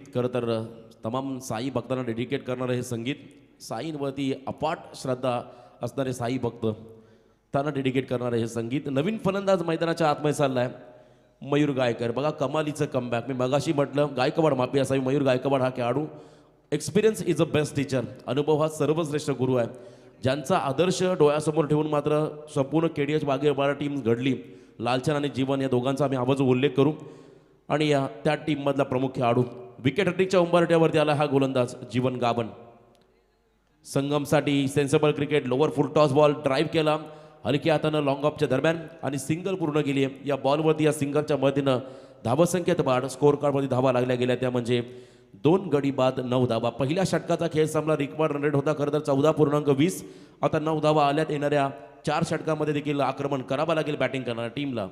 खरं तर तमाम साई भक्तांना डेडिकेट करणारं हे संगीत साईंवरती अफाट श्रद्धा असणारे साई भक्त त्यांना डेडिकेट करणारं हे संगीत. नवीन फलंदाज मैदानाच्या आतमध्ये चाललाय मयूर गायकर. बघा कमालीचं कमबॅक. मी मगाशी म्हटलं गायकवाड माफी असावी. मयूर गायकवाड हा खेळाडू experience is a best teacher. अनुभव हा सर्वश्रेष्ठ गुरु आहे. ज्यांचा आदर्श डोळ्यासमोर ठेवून मात्र संपूर्ण KDH वाघेवाडा टीम घडली. लालचंद आणि जीवन या दोघांचा आम्ही आवाज उल्लेख करू. आणि त्या टीममधला प्रमुख खेळाडू विकेट हॅट्रिकच्या उंबरठ्यावरती आला हा गोलंदाज जीवन गावन. संगमसाठी sensible cricket, lower full toss ball drive केला हलक्या हातानं लॉंग ऑफच्या दरम्यान आणि सिंगल पूर्ण केली आहे. या बॉलवरती या सिंगलच्या मदतीनं धावसंख्येत वाढ. स्कोअर कार्डमध्ये धावा लागल्या गेल्या त्या म्हणजे 2 गडी बाद 9 धावा. पहिल्या षटकाचा खेळ संपला. रिकॉर्ड रन रेट होता खरं तर 14.20. आता 9 धावा आल्यात. येणाऱ्या 4 षटकामध्ये देखील आक्रमण करावं लागेल बॅटिंग करणाऱ्या टीमला.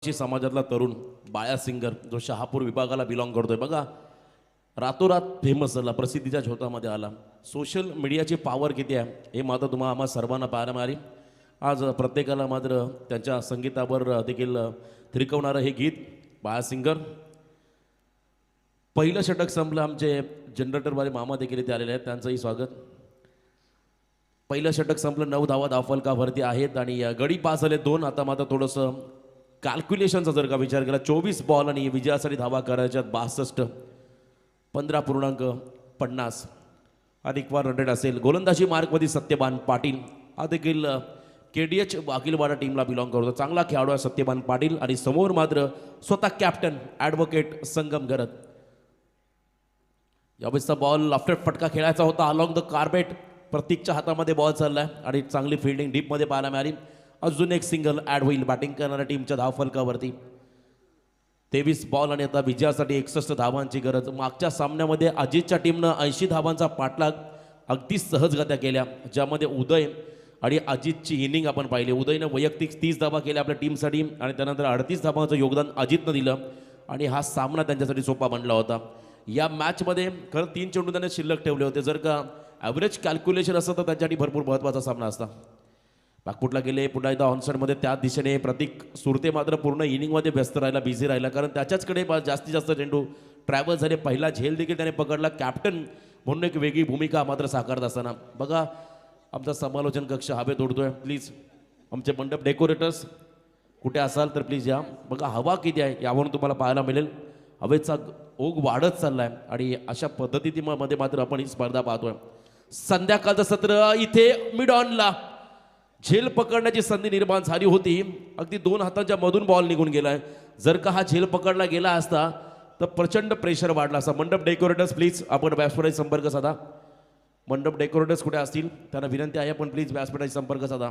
समाजातला तरुण बाळा सिंगर जो शहापूर विभागाला बिलॉंग करतोय बघा, रातोरात फेमस झाला, प्रसिद्धीच्या झोतामध्ये आला. सोशल मीडियाची पॉवर किती आहे हे मात्र तुम्हाला आम्हा सर्वांना पाहायला मिळाली. आज प्रत्येकाला मात्र त्यांच्या संगीतावर देखील थिरकवणारं हे गीत बाळा सिंगर. पहिलं षटक संपलं. आमचे जनरेटरवाले मामा देखील इथे आलेले आहेत, त्यांचंही स्वागत. पहिलं षटक संपलं. 9 धावा धावफलकावरती आहेत आणि गडी पास झाले 2. आता मात्र थोडंसं कॅल्क्युलेशनचा जर का विचार केला 24 बॉल आणि विजयासाठी धावा करायच्यात 62. 15.50 अधिक रन रेट असेल. गोलंदाजी मार्कमध्ये सत्यवान पाटील हा देखील KDH वाघेलवाडा टीमला बिलॉंग करतो. चांगला खेळाडू आहे सत्यवान पाटील. आणि समोर मात्र स्वतः कॅप्टन ॲडव्होकेट संगम घरत. यावेळेसचा बॉल आफ्टर फटका खेळायचा होता अलॉंग द कार्पेट. प्रतीकच्या हातामध्ये बॉल चाललाय आणि चांगली फिल्डिंग डीपमध्ये पाहायला मिळाली. अजून एक सिंगल ॲड होईल बॅटिंग करणाऱ्या टीमच्या धावफलकावरती. 23 बॉल आणि आता विजयासाठी 61 धावांची गरज. मागच्या सामन्यामध्ये अजितच्या टीमनं 80 धावांचा पाठलाग अगदी सहजगत्या केल्या, ज्यामध्ये उदय आणि अजितची इनिंग आपण पाहिली. उदयनं वैयक्तिक 30 धावा केल्या आपल्या टीमसाठी आणि त्यानंतर 38 धावांचं योगदान अजितनं दिलं आणि हा सामना त्यांच्यासाठी सोपा बनला होता. या मॅचमध्ये खरं 3 चेंडू त्याने शिल्लक ठेवले होते. जर का ॲव्हरेज कॅल्क्युलेशन असतं तर त्यांच्यासाठी भरपूर महत्त्वाचा सामना असता. पाकपुटला गेले पुन्हा एकदा ऑनसाईडमध्ये. त्या दिशेने प्रतीक सुरते मात्र पूर्ण इनिंगमध्ये व्यस्त राहिला, बिझी राहिला, कारण त्याच्याचकडे जास्तीत जास्त चेंडू ट्रॅव्हल झाले. पहिला झेल देखील त्याने पकडला. कॅप्टन म्हणून एक वेगळी भूमिका मात्र साकारत असताना बघा आमचा समालोचन कक्ष हवेत उडतोय. प्लीज आमचे मंडप डेकोरेटर्स कुठे असाल तर प्लीज या. बघा हवा किती आहे यावरून तुम्हाला पाहायला मिळेल. हवेचा ओघ वाढत चालला आहे आणि अशा पद्धतीमध्ये मात्र आपण ही स्पर्धा पाहतोय. संध्याकाळचं सत्र इथे मिड ऑनला झेल पकडण्याची संधी निर्माण झाली होती. अगदी 2 हातांच्या मधून बॉल निघून गेलाय. जर का हा झेल पकडला गेला असता तर प्रचंड प्रेशर वाढला असता. मंडप डेकोरेटर्स प्लीज आपण व्यासपीठाशी संपर्क साधा. मंडप डेकोरेटर्स कुठे असतील त्यांना विनंती आहे, पण प्लीज व्यासपीठाशी संपर्क साधा.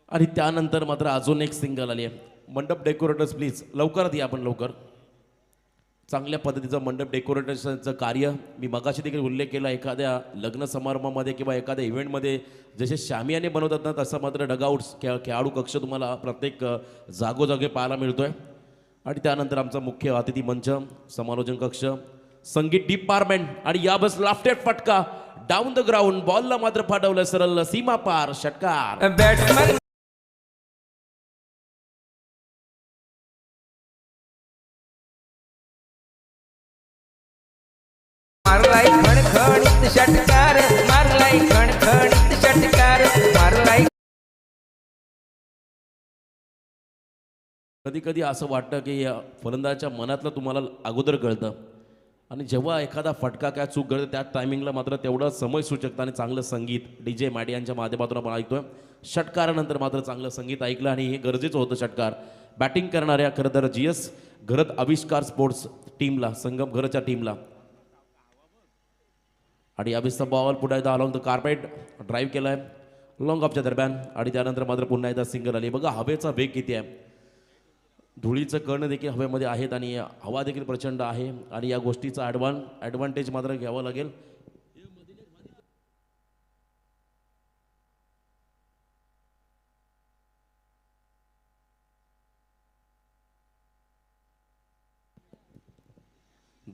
आणि त्यानंतर मात्र अजून एक सिंगल आली आहे. मंडप डेकोरेटर्स प्लीज लवकरात या, आपण लवकर. चांगल्या पद्धतीचं मंडप डेकोरेटर्सचं कार्य मी मगाशी देखील उल्लेख केला. एखाद्या लग्न समारंभामध्ये किंवा एखाद्या इव्हेंटमध्ये जसे शामियाने बनवतात ना, तसं मात्र डगआउट्स खेळाडू कक्ष तुम्हाला प्रत्येक जागोजागी पाहायला मिळतोय. आणि त्यानंतर आमचा मुख्य अतिथी मंच, समालोचन कक्ष, संगीत डिपार्टमेंट आणि या बस लाफ्टेड फटका डाऊन द ग्राउंड. बॉलला मात्र फाटवलं सरळ सीमा पार. षटकार. बॅट्समन मारलाई खणखणीत षटकार, मारलाई खणखणीत षटकार, मारलाई. कधी कधी असं वाटतं की या फलंदाजाच्या मनातलं तुम्हाला अगोदर कळतं आणि जेव्हा एखादा फटका काय चूक घडते त्या टायमिंगला मात्र तेवढं समय सूचकता आणि चांगलं संगीत DJ मॅडी यांच्या माध्यमातून आपण ऐकतोय. षटकारानंतर मात्र चांगलं संगीत ऐकलं आणि हे गरजेचं होतं. षटकार बॅटिंग करणाऱ्या खरं तर GS घरत आविष्कार स्पोर्ट्स टीमला, संगम घरच्या टीमला. आणि यावेळेसचा बॉल पुन्हा एकदा अलॉंग द कार्पेट ड्राईव्ह केलाय लॉंग ऑफच्या दरम्यान आणि त्यानंतर मात्र पुन्हा एकदा सिंगल आली. बघा हवेचा वेग किती आहे. धुळीचं कण देखील हवेमध्ये आहेत आणि हवा देखील प्रचंड आहे आणि या गोष्टीचा ॲडव्हान्टेज मात्र घ्यावा लागेल.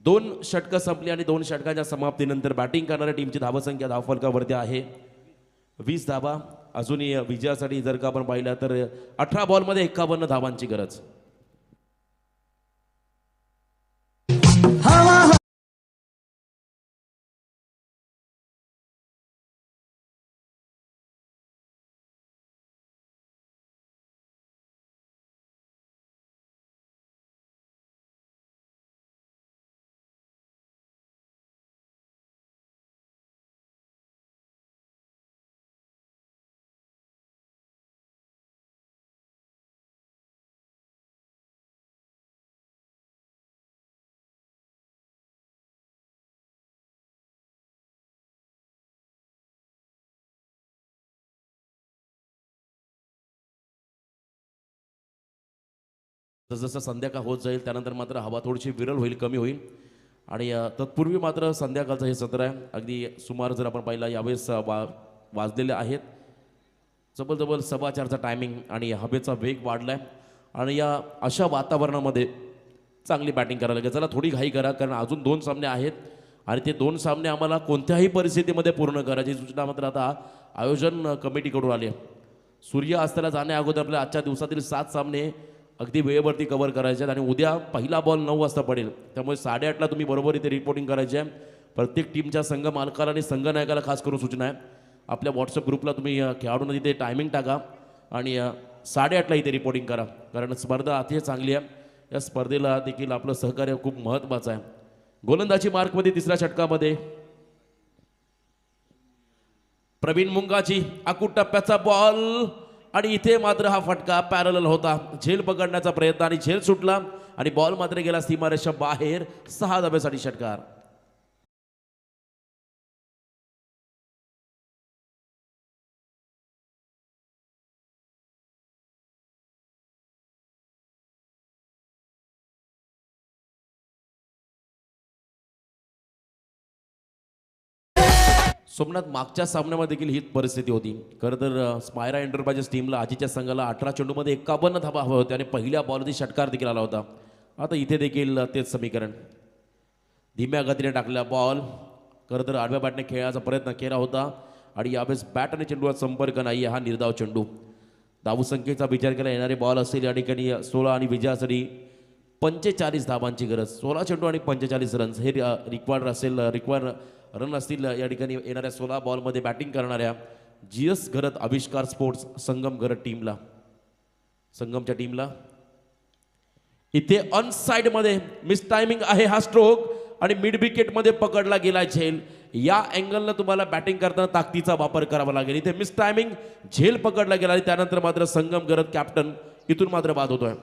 दोन षटकं संपली आणि 2 षटकांच्या समाप्तीनंतर बॅटिंग करणाऱ्या टीमची धावसंख्या धावफलकावरती आहे 20 धावा. अजूनही विजयासाठी जर का आपण पाहिलं तर 18 बॉलमध्ये 51 धावांची गरज. जसं संध्याकाळ होत जाईल त्यानंतर मात्र हवा थोडीशी विरळ होईल, कमी होईल आणि तत्पूर्वी मात्र संध्याकाळचं हे सत्र आहे. अगदी सुमार जर आपण पाहिला यावेळेस वाजलेले आहेत जबरजबर 4:15चा टायमिंग आणि हवेचा वेग वाढला आहे आणि या अशा वातावरणामध्ये चांगली बॅटिंग करायला लागेल. चला थोडी घाई करा कारण अजून 2 सामने आहेत आणि ते 2 सामने आम्हाला कोणत्याही परिस्थितीमध्ये पूर्ण करायची सूचना मात्र आता आयोजन कमिटीकडून आली आहे. सूर्य अस्ताला जाण्या अगोदर आपल्या आजच्या दिवसातील 7 सामने अगदी वेळेवरती कव्हर करायचे आहेत आणि उद्या पहिला बॉल 9 वाजता पडेल त्यामुळे 8:30ला तुम्ही बरोबर इथे रिपोर्टिंग करायची आहे. प्रत्येक टीमच्या संघ मालकाला आणि संघ नायकाला खास करून सूचना आहे आपल्या व्हॉट्सअप ग्रुपला तुम्ही खेळाडूंना तिथे टायमिंग टाका आणि 8:30ला इथे रिपोर्टिंग करा कारण स्पर्धा अतिशय चांगली आहे. या स्पर्धेला देखील आपलं सहकार्य खूप महत्त्वाचं आहे. गोलंदाजी मार्कमध्ये 3ऱ्या षटकामध्ये प्रवीण मुंगाची आकूट टप्प्याचा बॉल आणि इथे मात्र हा फटका पॅरलल होता. झेल पकडण्याचा प्रयत्न आणि झेल सुटला आणि बॉल मात्र गेला सीमारेषा बाहेर. 6 धाब्यासाठी षटकार. सोमनाथ मागच्या सामन्यामध्ये देखील हीच परिस्थिती होती. खरं तर स्पायरा एंटरप्राइजेस टीमला आजीच्या संघाला 18 चेंडूमध्ये 51 धावा हव्या होत्या आणि पहिल्या बॉलवरती षटकार देखील आला होता. आता इथे देखील तेच समीकरण. धीम्या गतीने टाकला बॉल. खरं तर आडव्या बॅटने खेळायचा प्रयत्न केला होता आणि यावेळेस बॅट आणि चेंडूचा संपर्क नाही. हा निर्धाव चेंडू. धावसंख्येचा विचार केला येणारे बॉल असेल या ठिकाणी 16 आणि विजयासाठी 45 धावांची गरज. 16 चेंडू आणि 45 रन्स हे रिक्वायर्ड रन असतील या ठिकाणी येणाऱ्या 16 बॉलमध्ये बॅटिंग करणाऱ्या GS घरत आविष्कार स्पोर्ट्स संगम घरत टीमला. संगमच्या टीमला इथे ऑन साइडमध्ये मिस टायमिंग आहे हा स्ट्रोक आणि मिड विकेटमध्ये पकडला गेला झेल. या अँगलनं तुम्हाला बॅटिंग करताना ताकदीचा वापर करावा लागेल. इथे मिस टायमिंग झेल पकडला गेला आणि त्यानंतर मात्र संगम घरत कॅप्टन इथून मात्र बाद होतोय.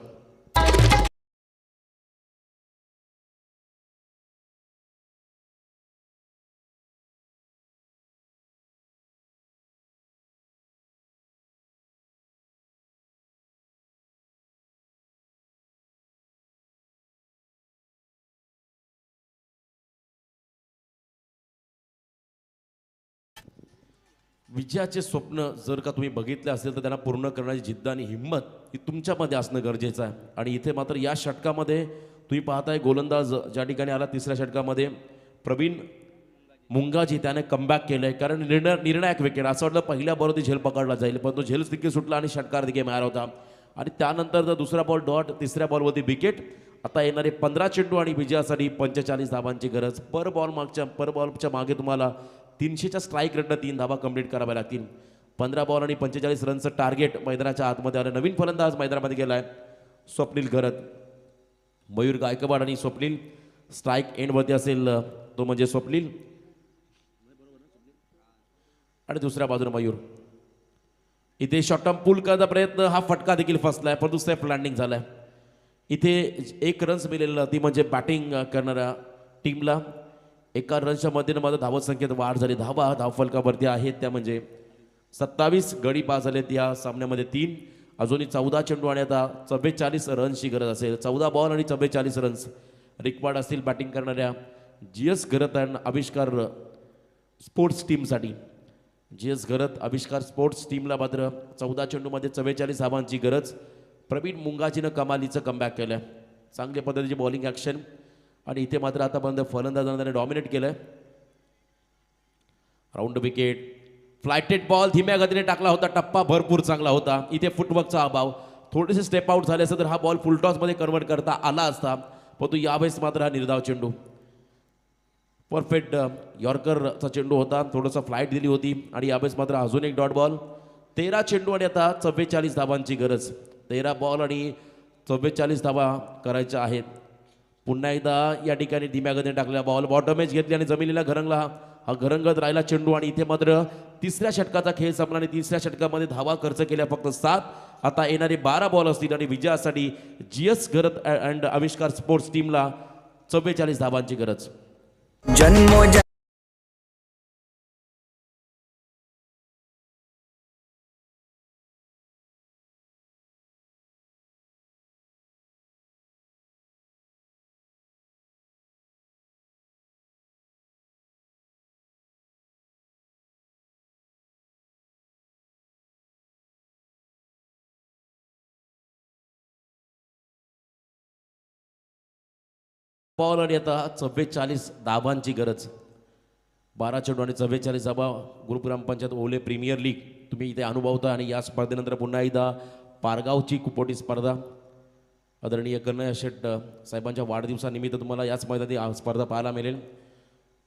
विजयाचे स्वप्न जर का तुम्ही बघितले असेल तर त्यांना पूर्ण करण्याची जिद्द आणि हिंमत ही तुमच्यामध्ये असणं गरजेचं आहे. आणि इथे मात्र या षटकामध्ये तुम्ही पाहताय गोलंदाज ज्या ठिकाणी आला 3ऱ्या षटकामध्ये प्रवीण मुंगाजी त्याने कमबॅक केलंय कारण निर्णायक विकेट. असं वाटलं पहिल्या बॉलवरती झेल पकडला जाईल पण तो झेल देखील सुटला आणि षटकार देखील मिळाला होता आणि त्यानंतर जर दुसरा बॉल डॉट 3ऱ्या बॉलवरती विकेट. आता येणारे 15 चेंडू आणि विजयासाठी 45 धावांची गरज. पर बॉलच्या मागे तुम्हाला 300च्या स्ट्राईक रेटनं 3 धावा कंप्लीट कराव्या लागतील. 15 बॉल आणि 45 रनचं टार्गेट मैदानाच्या आतमध्ये आलं. नवीन फलंदाज मैदानामध्ये गेलाय स्वप्नील घरत. मयूर गायकवाड आणि स्वप्नील स्ट्राईक एंडवरती असेल तो म्हणजे स्वप्नील आणि दुसऱ्या बाजूने मयूर. इथे शॉर्ट टर्म पुल करण्याचा प्रयत्न हा फटका देखील फसलाय परंतु सेफ लँडिंग झालाय. इथे 1 रन्स मिळालेला ती म्हणजे बॅटिंग करणाऱ्या टीमला. 1 रनच्या मध्येनं मात्र धावत संख्येत वाढ झाली. धावा धावफलकावरती आहेत त्या म्हणजे 27 गडी बाद झालेत या सामन्यामध्ये 3 अजूनही 14 चेंडू आणि आता 44 रन्सची गरज असेल. 14 बॉल आणि 44 रन्स रिक्वायर्ड असतील बॅटिंग करणाऱ्या GS घरत आणि आविष्कार स्पोर्ट्स टीमसाठी. GS घरत आविष्कार स्पोर्ट्स टीमला मात्र 14 चेंडूमध्ये 44 धावांची गरज. प्रवीण मुंगाजीनं कमालीचं कमबॅक केलं. चांगल्या पद्धतीची बॉलिंग ॲक्शन आणि इथे मात्र आतापर्यंत फलंदाजांना त्याने डॉमिनेट केलं. राऊंड विकेट, फ्लायटेड बॉल धीम्या गतीने टाकला होता. टप्पा भरपूर चांगला होता. इथे फुटवर्कचा अभाव, थोडेसे स्टेप आउट झाले असं तर हा बॉल फुलटॉसमध्ये कन्वर्ट करता आला असता, परंतु यावेळेस मात्र हा निर्धाव चेंडू. परफेक्ट यॉर्करचा चेंडू होता, थोडंसं फ्लाईट दिली होती आणि यावेळेस मात्र अजून एक डॉट बॉल. 13 चेंडू आणि आता 44 धावांची गरज. 13 बॉल आणि 44 धावा करायच्या आहेत. पुन्हा एकदा या ठिकाणी धीम्या गतीने टाकलेला बॉल बॉटम एज घेतली आणि जमिनीला घरंगला. हा घरंगत राहिला चेंडू आणि इथे मात्र तिसऱ्या षटकाचा खेळ संपला आणि तिसऱ्या षटकामध्ये धावा खर्च केल्या फक्त 7. आता येणारे 12 बॉल असतील आणि विजयासाठी GS घरत अँड आविष्कार स्पोर्ट्स टीमला 44 धावांची गरज. जन्मोजन्म बॉल आणि आता 44 धावांची गरज. 12 चेंडू आणि 44 धावा. गुरुग्राम पंचायत ओले प्रीमियर लीग तुम्ही इथे अनुभवता आणि या स्पर्धेनंतर पुन्हा एकदा पारगावची कुपोटी स्पर्धा. आदरणीय कन्हैया शेट साहेबांच्या वाढदिवसानिमित्त तुम्हाला याच मैदानी स्पर्धा पाहायला मिळेल.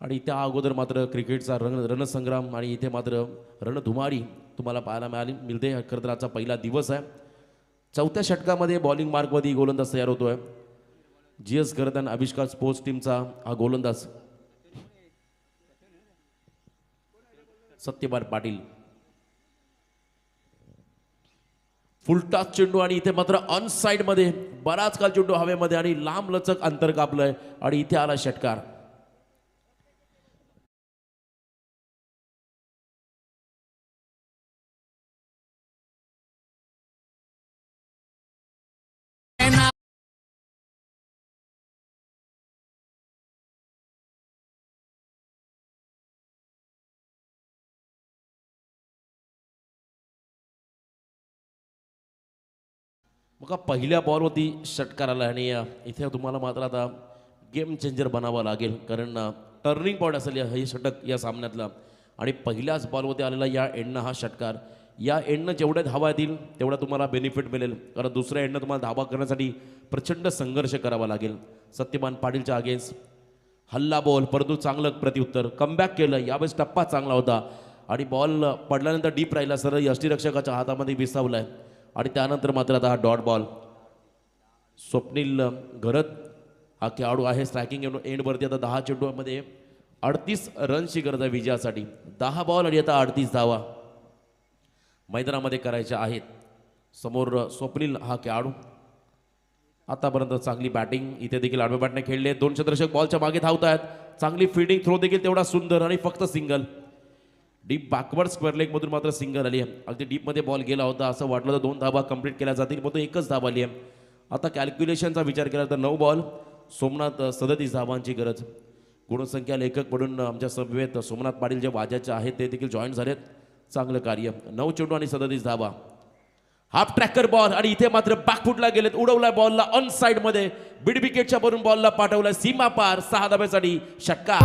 आणि त्या अगोदर मात्र क्रिकेटचा रणसंग्राम आणि इथे मात्र रणधुमारी तुम्हाला पाहायला मिळते. खरं तर आजचा पहिला दिवस आहे. 4थ्या षटकामध्ये बॉलिंग मार्कमध्ये गोलंदाज तयार होतोय. GS घरत आणि आविष्कार स्पोर्ट्स टीमचा हा गोलंदाज सत्यपाल पाटील. फुलटॉस चेंडू आणि इथे मात्र ऑन साइड मध्ये बराच काल चेंडू हवेमध्ये आणि लांब लचक अंतर कापलंय आणि इथे आला षटकार. बघा पहिल्या बॉलवरती षटकार आला आणि इथे तुम्हाला मात्र आता गेम चेंजर बनावं लागेल, कारण टर्निंग पॉईंट असेल हे षटक या सामन्यातला. आणि पहिल्याच बॉलवरती आलेला या एंडनं हा षटकार. या एंडनं जेवढ्या धावा येतील तेवढा तुम्हाला बेनिफिट मिळेल, कारण दुसऱ्या एंडनं तुम्हाला धावा करण्यासाठी प्रचंड संघर्ष करावा लागेल. सत्यपाल पाटीलच्या अगेन्स्ट हल्ला बॉल, परंतु चांगलं प्रत्युत्तर कमबॅक केलं. यावेळेस टप्पा चांगला होता आणि बॉल पडल्यानंतर डीप राहिला, सरळ यष्टीरक्षकाच्या हातामध्ये विसावलाय आणि त्यानंतर मात्र आता हा डॉट बॉल. स्वप्नील घरत हा खेळाडू आहे स्ट्रायकिंग एंडवरती. आता 10 चेंडूमध्ये 38 रन्सची गरज आहे विजयासाठी. 10 बॉल आणि आता 38 धावा मैदानामध्ये करायच्या आहेत. समोर स्वप्नील हा खेळाडू आतापर्यंत चांगली बॅटिंग, इथे देखील आडव्या बॅटने खेळले. 2 क्षेत्ररक्षक बॉलच्या मागे धावत आहेत. चांगली फिल्डिंग, थ्रो देखील तेवढा सुंदर आणि फक्त सिंगल. डीप बॅकवर्ड स्क्वेअर लेगमधून मात्र सिंगल आली आहे. अगदी डीपमध्ये बॉल गेला होता असं वाटलं तर 2 धावा कंप्लीट केल्या जातील, पण तो एकच धावा आली आहे. आता कॅल्क्युलेशनचा विचार केला तर 9 बॉल सोमनाथ 37 धावांची गरज. गुणसंख्या लेखक म्हणून आमच्या समवेत सोमनाथ पाटील जे वाजाचे आहेत ते देखील जॉईन झालेत. चांगलं कार्य. 9 चेंडू आणि 37 धावा. हाफ ट्रॅकर बॉल आणि इथे मात्र बॅकफुटला गेलेत. उडवलाय बॉलला ऑन साइड मध्ये, मिड विकेटच्या वरून बॉलला पाठवलाय सीमा पार. 6 धाब्यासाठी षटकार.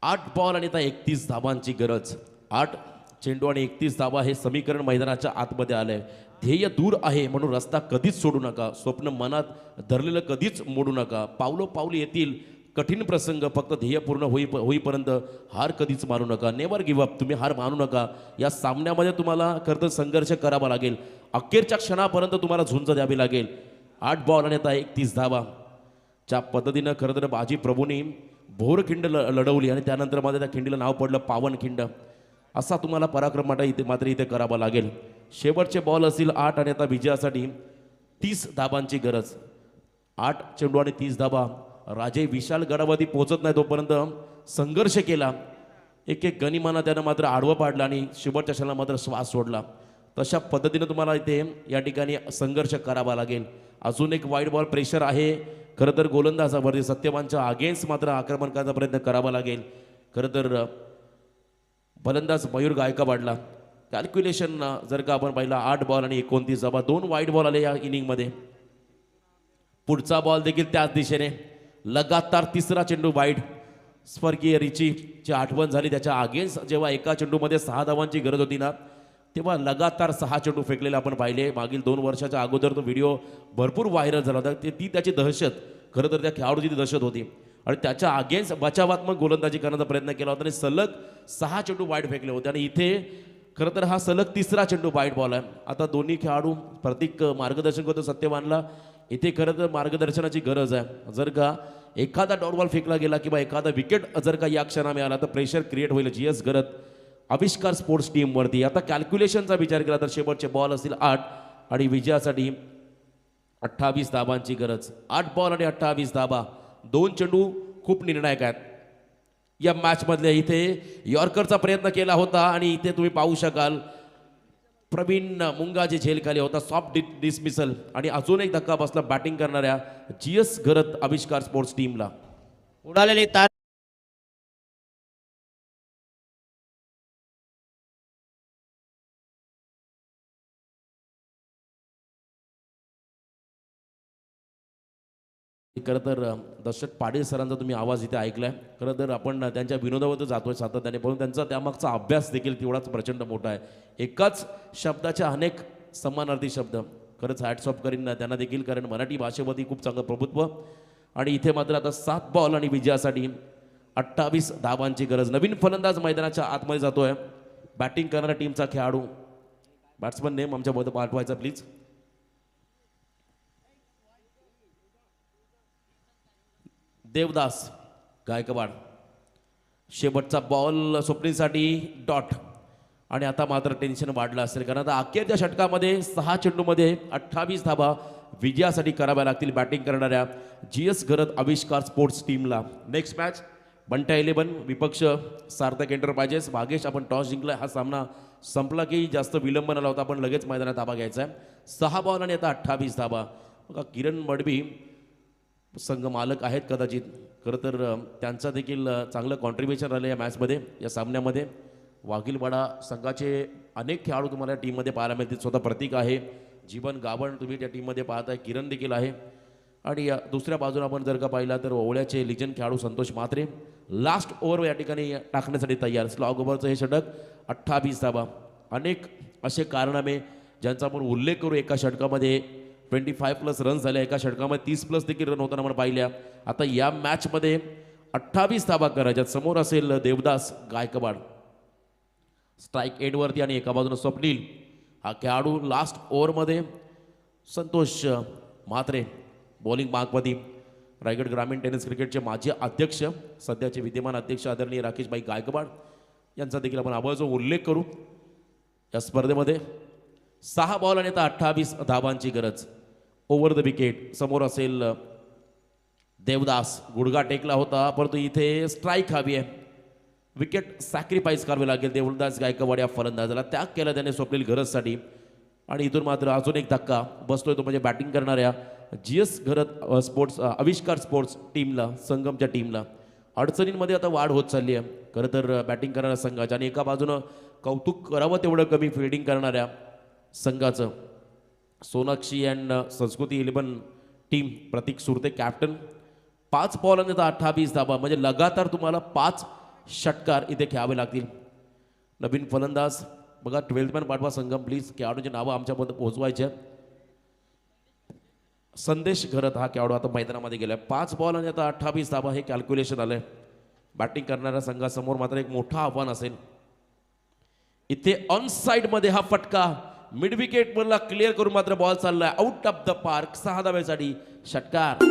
आठ बॉल आणि आता 31 धावांची गरज. 8 चेंडू आणि 31 धावा हे समीकरण मैदानाच्या आतमध्ये आलंय. ध्येय दूर आहे म्हणून रस्ता कधीच सोडू नका. स्वप्न मनात धरलेलं कधीच मोडू नका. पावलोपावली येतील कठीण प्रसंग, फक्त ध्येय पूर्ण होईपर्यंत हार कधीच मानू नका. Never give up. तुम्ही हार मानू नका. या सामन्यामध्ये तुम्हाला खरं संघर्ष करावा लागेल. अखेरच्या क्षणापर्यंत तुम्हाला झुंज द्यावी लागेल. 8 बॉल आणि आता 31 धावा. ज्या पद्धतीनं खरं तर बाजी प्रभूंनी भोरखिंड लढवली आणि त्यानंतर मध्ये त्या खिंडीला नाव पडलं पावनखिंड. असा तुम्हाला पराक्रम मात्र इथे करावा लागेल. शेवटचे बॉल असतील 8 आणि आता विजयासाठी 30 धाबांची गरज. 8 चेंडू आणि 30 धाबा. राजे विशाल गडावरती पोहोचत नाही तोपर्यंत संघर्ष केला. एक एक गनिमाना त्यानं मात्र आडवं पाडलं आणि शेवटच्या क्षणाला मात्र श्वास सोडला. तशा पद्धतीनं तुम्हाला इथे या ठिकाणी संघर्ष करावा लागेल. अजून एक वाईड बॉल प्रेशर आहे खरं तर गोलंदाजावरती. सत्यवानच्या अगेन्स्ट मात्र आक्रमण करण्याचा प्रयत्न करावा लागेल. खरं तर फलंदाज मयूर गायकवाडला कॅल्क्युलेशन जर का आपण पाहिला 8 बॉल आणि 29 धाबा. 2 वाईड बॉल आले या इनिंगमध्ये. पुढचा बॉल देखील त्याच दिशेने. लगातार तिसरा चेंडू वाईड. स्वर्गीय रिचीची आठवण झाली. त्याच्या अगेन्स्ट जेव्हा एका चेंडूमध्ये 6 धावांची गरज होती ना तेव्हा लगातार 6 चेंडू फेकलेले आपण पाहिले. मागील 2 वर्षाच्या अगोदर तो व्हिडिओ भरपूर व्हायरल झाला होता. ती त्याची दहशत खरं तर त्या खेळाडूची ती दहशत होती आणि त्याच्या अगेन्स्ट बचावात्मक गोलंदाजी करण्याचा प्रयत्न केला होता आणि सलग 6 चेंडू वाईड फेकले होते. आणि इथे खरं तर हा सलग तिसरा चेंडू वाईड बॉल आहे. आता दोन्ही खेळाडू प्रत्येक मार्गदर्शन करतो सत्यवानला. इथे खरं तर मार्गदर्शनाची गरज आहे. जर का एखादा डॉट बॉल फेकला गेला किंवा एखादा विकेट जर का या क्षणा मिळाला तर प्रेशर क्रिएट होईल. GS गरत आविष्कार स्पोर्ट्स टीमवरती. आता कॅल्क्युलेशनचा विचार केला तर शेवटचे बॉल असतील 8 आणि विजयासाठी 28 धाबांची गरज. 8 बॉल आणि 28 धाबा. 2 चेंडू खूप निर्णायक आहेत या मॅचमधले. इथे यॉर्करचा प्रयत्न केला होता आणि इथे तुम्ही पाहू शकाल प्रवीण मुंगाची झेल खाली होता. सॉफ्ट डिसमिसल आणि अजून एक धक्का बसला बॅटिंग करणाऱ्या GS गरत आविष्कार स्पोर्ट्स टीमला. उडालेली तार खरं तर दशरथ पाटील सरांचा तुम्ही आवाज इथे ऐकलाय. खरं तर आपण त्यांच्या विनोदावर जातोय सातत्याने पण त्यांचा त्यामागचा अभ्यास देखील तेवढाच प्रचंड मोठा आहे. एकाच शब्दाच्या अनेक समानार्थी शब्द. खरंच हॅट्स ऑफ करीन त्यांना देखील कारण मराठी भाषेवरती खूप चांगलं प्रभुत्व. आणि इथे मात्र आता 7 बॉल आणि विजयासाठी 28 धाबांची गरज. नवीन फलंदाज मैदानाच्या आतमध्ये जातोय. बॅटिंग करणाऱ्या टीमचा खेळाडू बॅट्समन नेम आमच्याबद्दल पाठवायचा प्लीज. देवदास गायकवाड. शेवटचा बॉल स्वप्नीसाठी डॉट. आणि आता मात्र टेन्शन वाढलं असेल कारण आता अखेरच्या षटकामध्ये 6 चेंडूमध्ये 28 धाबा विजयासाठी कराव्या लागतील बॅटिंग करणाऱ्या GS गरत आविष्कार स्पोर्ट्स टीमला. नेक्स्ट मॅच बंटा 11 विपक्ष सार्थक एंटरप्राइजेस. भागेश आपण टॉस जिंकला. हा सामना संपला की जास्त विलंब न लावता आपण लगेच मैदानात धाबा घ्यायचा आहे. 6 बॉल आणि आता 28 धाबा. बघा किरण मडवी संघ मालक आहेत कदाचित. खरं तर त्यांचा देखील चांगलं कॉन्ट्रीब्युशन राहिलं या मॅचमध्ये या सामन्यामध्ये. वाघीलवाडा संघाचे अनेक खेळाडू तुम्हाला या टीममध्ये पाहायला मिळतील. स्वतः प्रतीक आहे, जीवन गावण तुम्ही त्या टीममध्ये पाहताय, किरण देखील आहे. आणि दुसऱ्या बाजूला आपण जर का पाहिला तर ओवळ्याचे लिजन खेळाडू संतोष म्हात्रे लास्ट ओव्हर या ठिकाणी टाकण्यासाठी तयार. स्लॉग ओव्हरचं हे षटक 28 धाबा. अनेक असे कारनामे ज्यांचा आपण उल्लेख करू. एका षटकामध्ये 25+ रन झाले. एका षटकामध्ये 30+ देखील रन होताना आपण पाहिल्या. आता या मॅचमध्ये 28 धाबा करायच्यात. समोर असेल देवदास गायकवाड स्ट्राईक 8 वरती आणि एका बाजूने स्वप्नील हा खेळाडू लास्ट ओव्हरमध्ये. संतोष म्हात्रे बॉलिंग मार्कवरती. रायगड ग्रामीण टेनिस क्रिकेटचे माजी अध्यक्ष सध्याचे विद्यमान अध्यक्ष आदरणीय राकेशभाई गायकवाड यांचा देखील आपण आवर्जून उल्लेख करू. या स्पर्धेमध्ये 6 बॉल आणि आता 28 धाबांची गरज. ओव्हर द विकेट समोर असेल देवदास. गुडघा टेकला होता परंतु इथे स्ट्राईक हवी आहे. विकेट सॅक्रिफाईस करावी लागेल देवदास गायकवाड या फलंदाजाला. त्याग केला त्याने स्वप्नील गरजसाठी. आणि इथून मात्र अजून एक धक्का बसतोय तो म्हणजे बॅटिंग करणाऱ्या GS गरत स्पोर्ट्स आविष्कार स्पोर्ट्स टीमला, संगमच्या टीमला. अडचणींमध्ये आता वाढ होत चालली आहे खरं तर बॅटिंग करणाऱ्या संघाच्या. आणि एका बाजूनं कौतुक करावं तेवढं कमी फिल्डिंग करणाऱ्या संघाचं. सोनाक्षी अँड संस्कृती 11 टीम प्रतीक सुरते कॅप्टन. 5 बॉल आणि 28 धाबा म्हणजे लगातार तुम्हाला 5 षटकार इथे खेळावे लागतील. नवीन फलंदाज बघा 12th मॅन पाठवा संगम प्लीज. खेळाडूंची नावं आमच्यापर्यंत पोहोचवायचे. संदेश घरत हा खेळाडू आता मैदानामध्ये गेलाय. 5 बॉल आणि आता 28 धाबा हे कॅल्क्युलेशन आलंय. बॅटिंग करणाऱ्या संघासमोर मात्र एक मोठं आव्हान असेल. इथे ऑन साइड मध्ये हा फटका मिड विकेट वरला क्लिअर करून मात्र बॉल चाललाय आउट ऑफ द पार्क. 6 धाब्यासाठी षटकार.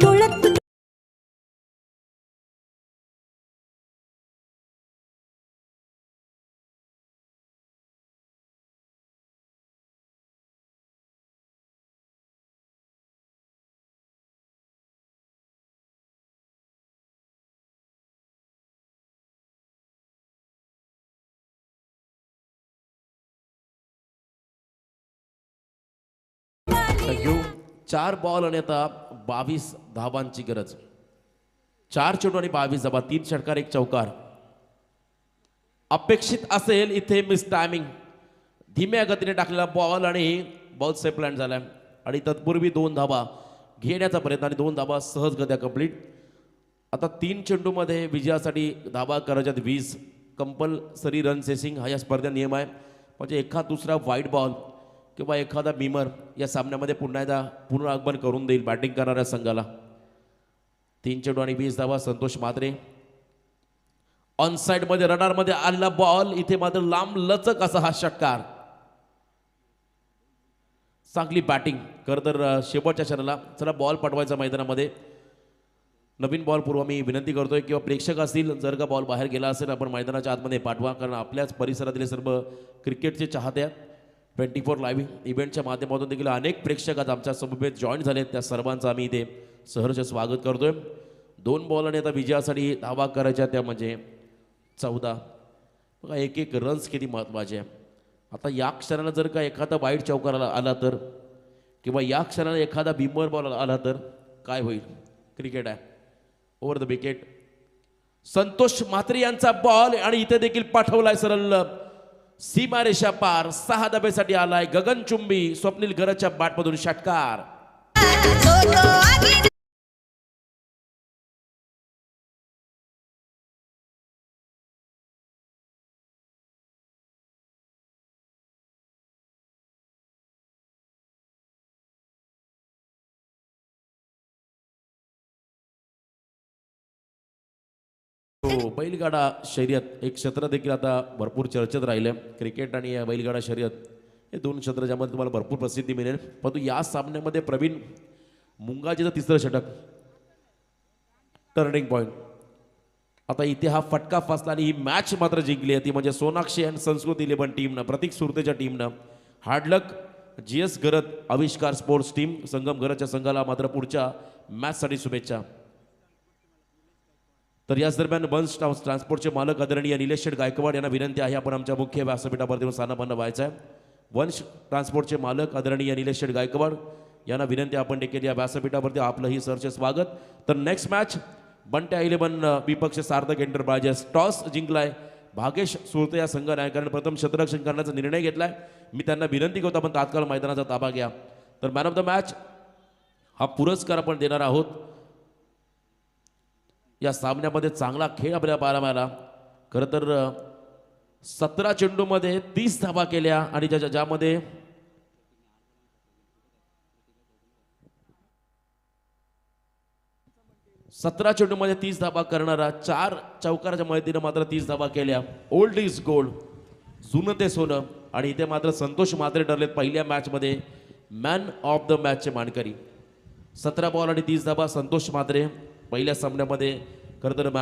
थँक्यू. 4 बॉल आणि आता 22 धावांची गरज. 4 चेंडू आणि 22 धावा, 3 षटकार 1 चौकार. अपेक्षित असेल इथे मिस टायमिंग. धीम्या गतीने टाकलेला बॉल आणि बॉल सेफ लँड झाला आणि तत्पूर्वी 2 धावा घेण्याचा प्रयत्न आणि 2 धावा सहजगत्या कंप्लीट. आता 3 चेंडूमध्ये विजयासाठी धावा करायच्यात 20. कंपल्सरी रन चेसिंग हा या स्पर्धेचा नियम आहे. म्हणजे एखादा दुसरा वाईट बॉल किंवा एखादा बीमर या सामन्यामध्ये पुन्हा एकदा पुनरागमन करून देईल बॅटिंग करणाऱ्या संघाला. 3 चेंडू आणि 20 धावा. संतोष म्हात्रे ऑन साईडमध्ये रडारमध्ये आलेला बॉल. इथे मात्र लांब लचक असा हा षटकार. चांगली बॅटिंग. खरं तर शेवटच्या क्षणाला चला बॉल पाठवायचा मैदानामध्ये. नवीन बॉल पूर्व मी विनंती करतोय किंवा प्रेक्षक असतील जर का बॉल बाहेर गेला असेल आपण मैदानाच्या आतमध्ये पाठवा. कारण आपल्याच परिसरातील सर्व क्रिकेटचे चाहते 24 लाईव्ह इव्हेंटच्या माध्यमातून देखील अनेक प्रेक्षक आज आमच्या समवेत जॉईन झालेत. त्या सर्वांचं आम्ही इथे सहर्ष स्वागत करतोय. 2 बॉल आणि आता विजयासाठी धावा करायच्या त्या म्हणजे 14. बघा एक एक रन्स किती महत्त्वाचे आहे. आता या क्षणाला जर का एखादा वाईट चौकार आला तर किंवा या क्षणाला एखादा बिमर बॉल आला तर काय होईल. क्रिकेट आहे. Over the wicket. Santosh Mhatre यांचा बॉल आणि इथे देखील पाठवलाय सरळ सीमारेषा पार. 6 धाब्यासाठी आलाय गगनचुंबी स्वप्नील गरजच्या बॅटमधून षटकार. हो, बैलगाडा शर्यत एक क्षेत्र देखील आता भरपूर चर्चेत राहिले. क्रिकेट आणि या बैलगाडा शर्यत हे 2 क्षेत्र ज्यामध्ये तुम्हाला भरपूर प्रसिद्धी मिळेल. परंतु या सामन्यामध्ये प्रवीण मुंगाजीचं 3रं षटक टर्निंग पॉईंट. आता इथे हा फटका फसला आणि ही मॅच मात्र जिंकली आहे ती म्हणजे सोनाक्षी अँड संस्कृत 11 टीमनं प्रतीक सुरतेच्या टीमनं. हार्डलक GS गरज आविष्कार स्पोर्ट्स टीम संगम गरजच्या संघाला मात्र पुढच्या मॅचसाठी शुभेच्छा. तर याच दरम्यान वंश ट्रान्सपोर्टचे मालक आदरणीय निलेश शेठ गायकवाड यांना विनंती आहे आपण आमच्या मुख्य व्यासपीठावरती स्थानापन्न व्हायचं आहे. वंश ट्रान्सपोर्टचे मालक आदरणीय निलेश शेठ गायकवाड यांना विनंती आपण देखील या व्यासपीठावरती आपलंही सरचे स्वागत. तर नेक्स्ट मॅच बंट्या 11 विपक्ष सार्थक एंटरप्राइजेस. टॉस जिंकलाय भागेश सुरते या संघ नायकाने प्रथम क्षेत्ररक्षण करण्याचा निर्णय घेतलाय. मी त्यांना विनंती करतो आपण तात्काळ मैदानाचा ताबा घ्या. तर मॅन ऑफ द मॅच हा पुरस्कार आपण देणार आहोत. या सामन्यामध्ये चांगला खेळ आपल्याला पाहायला मिळाला. खरं तर 17 चेंडूमध्ये 30 धावा केल्या आणि ज्यामध्ये 17 चेंडूमध्ये 30 धावा करणारा 4 चौकाराच्या मदतीनं मात्र 30 धावा केल्या. Old is gold. जुनं ते सोनं. आणि इथे मात्र संतोष म्हात्रे ठरलेत पहिल्या मॅचमध्ये मॅन ऑफ द मॅचचे मानकरी. 17 बॉल आणि 30 धावा संतोष म्हात्रे पहिल्या सामन्यामध्ये. खरं तर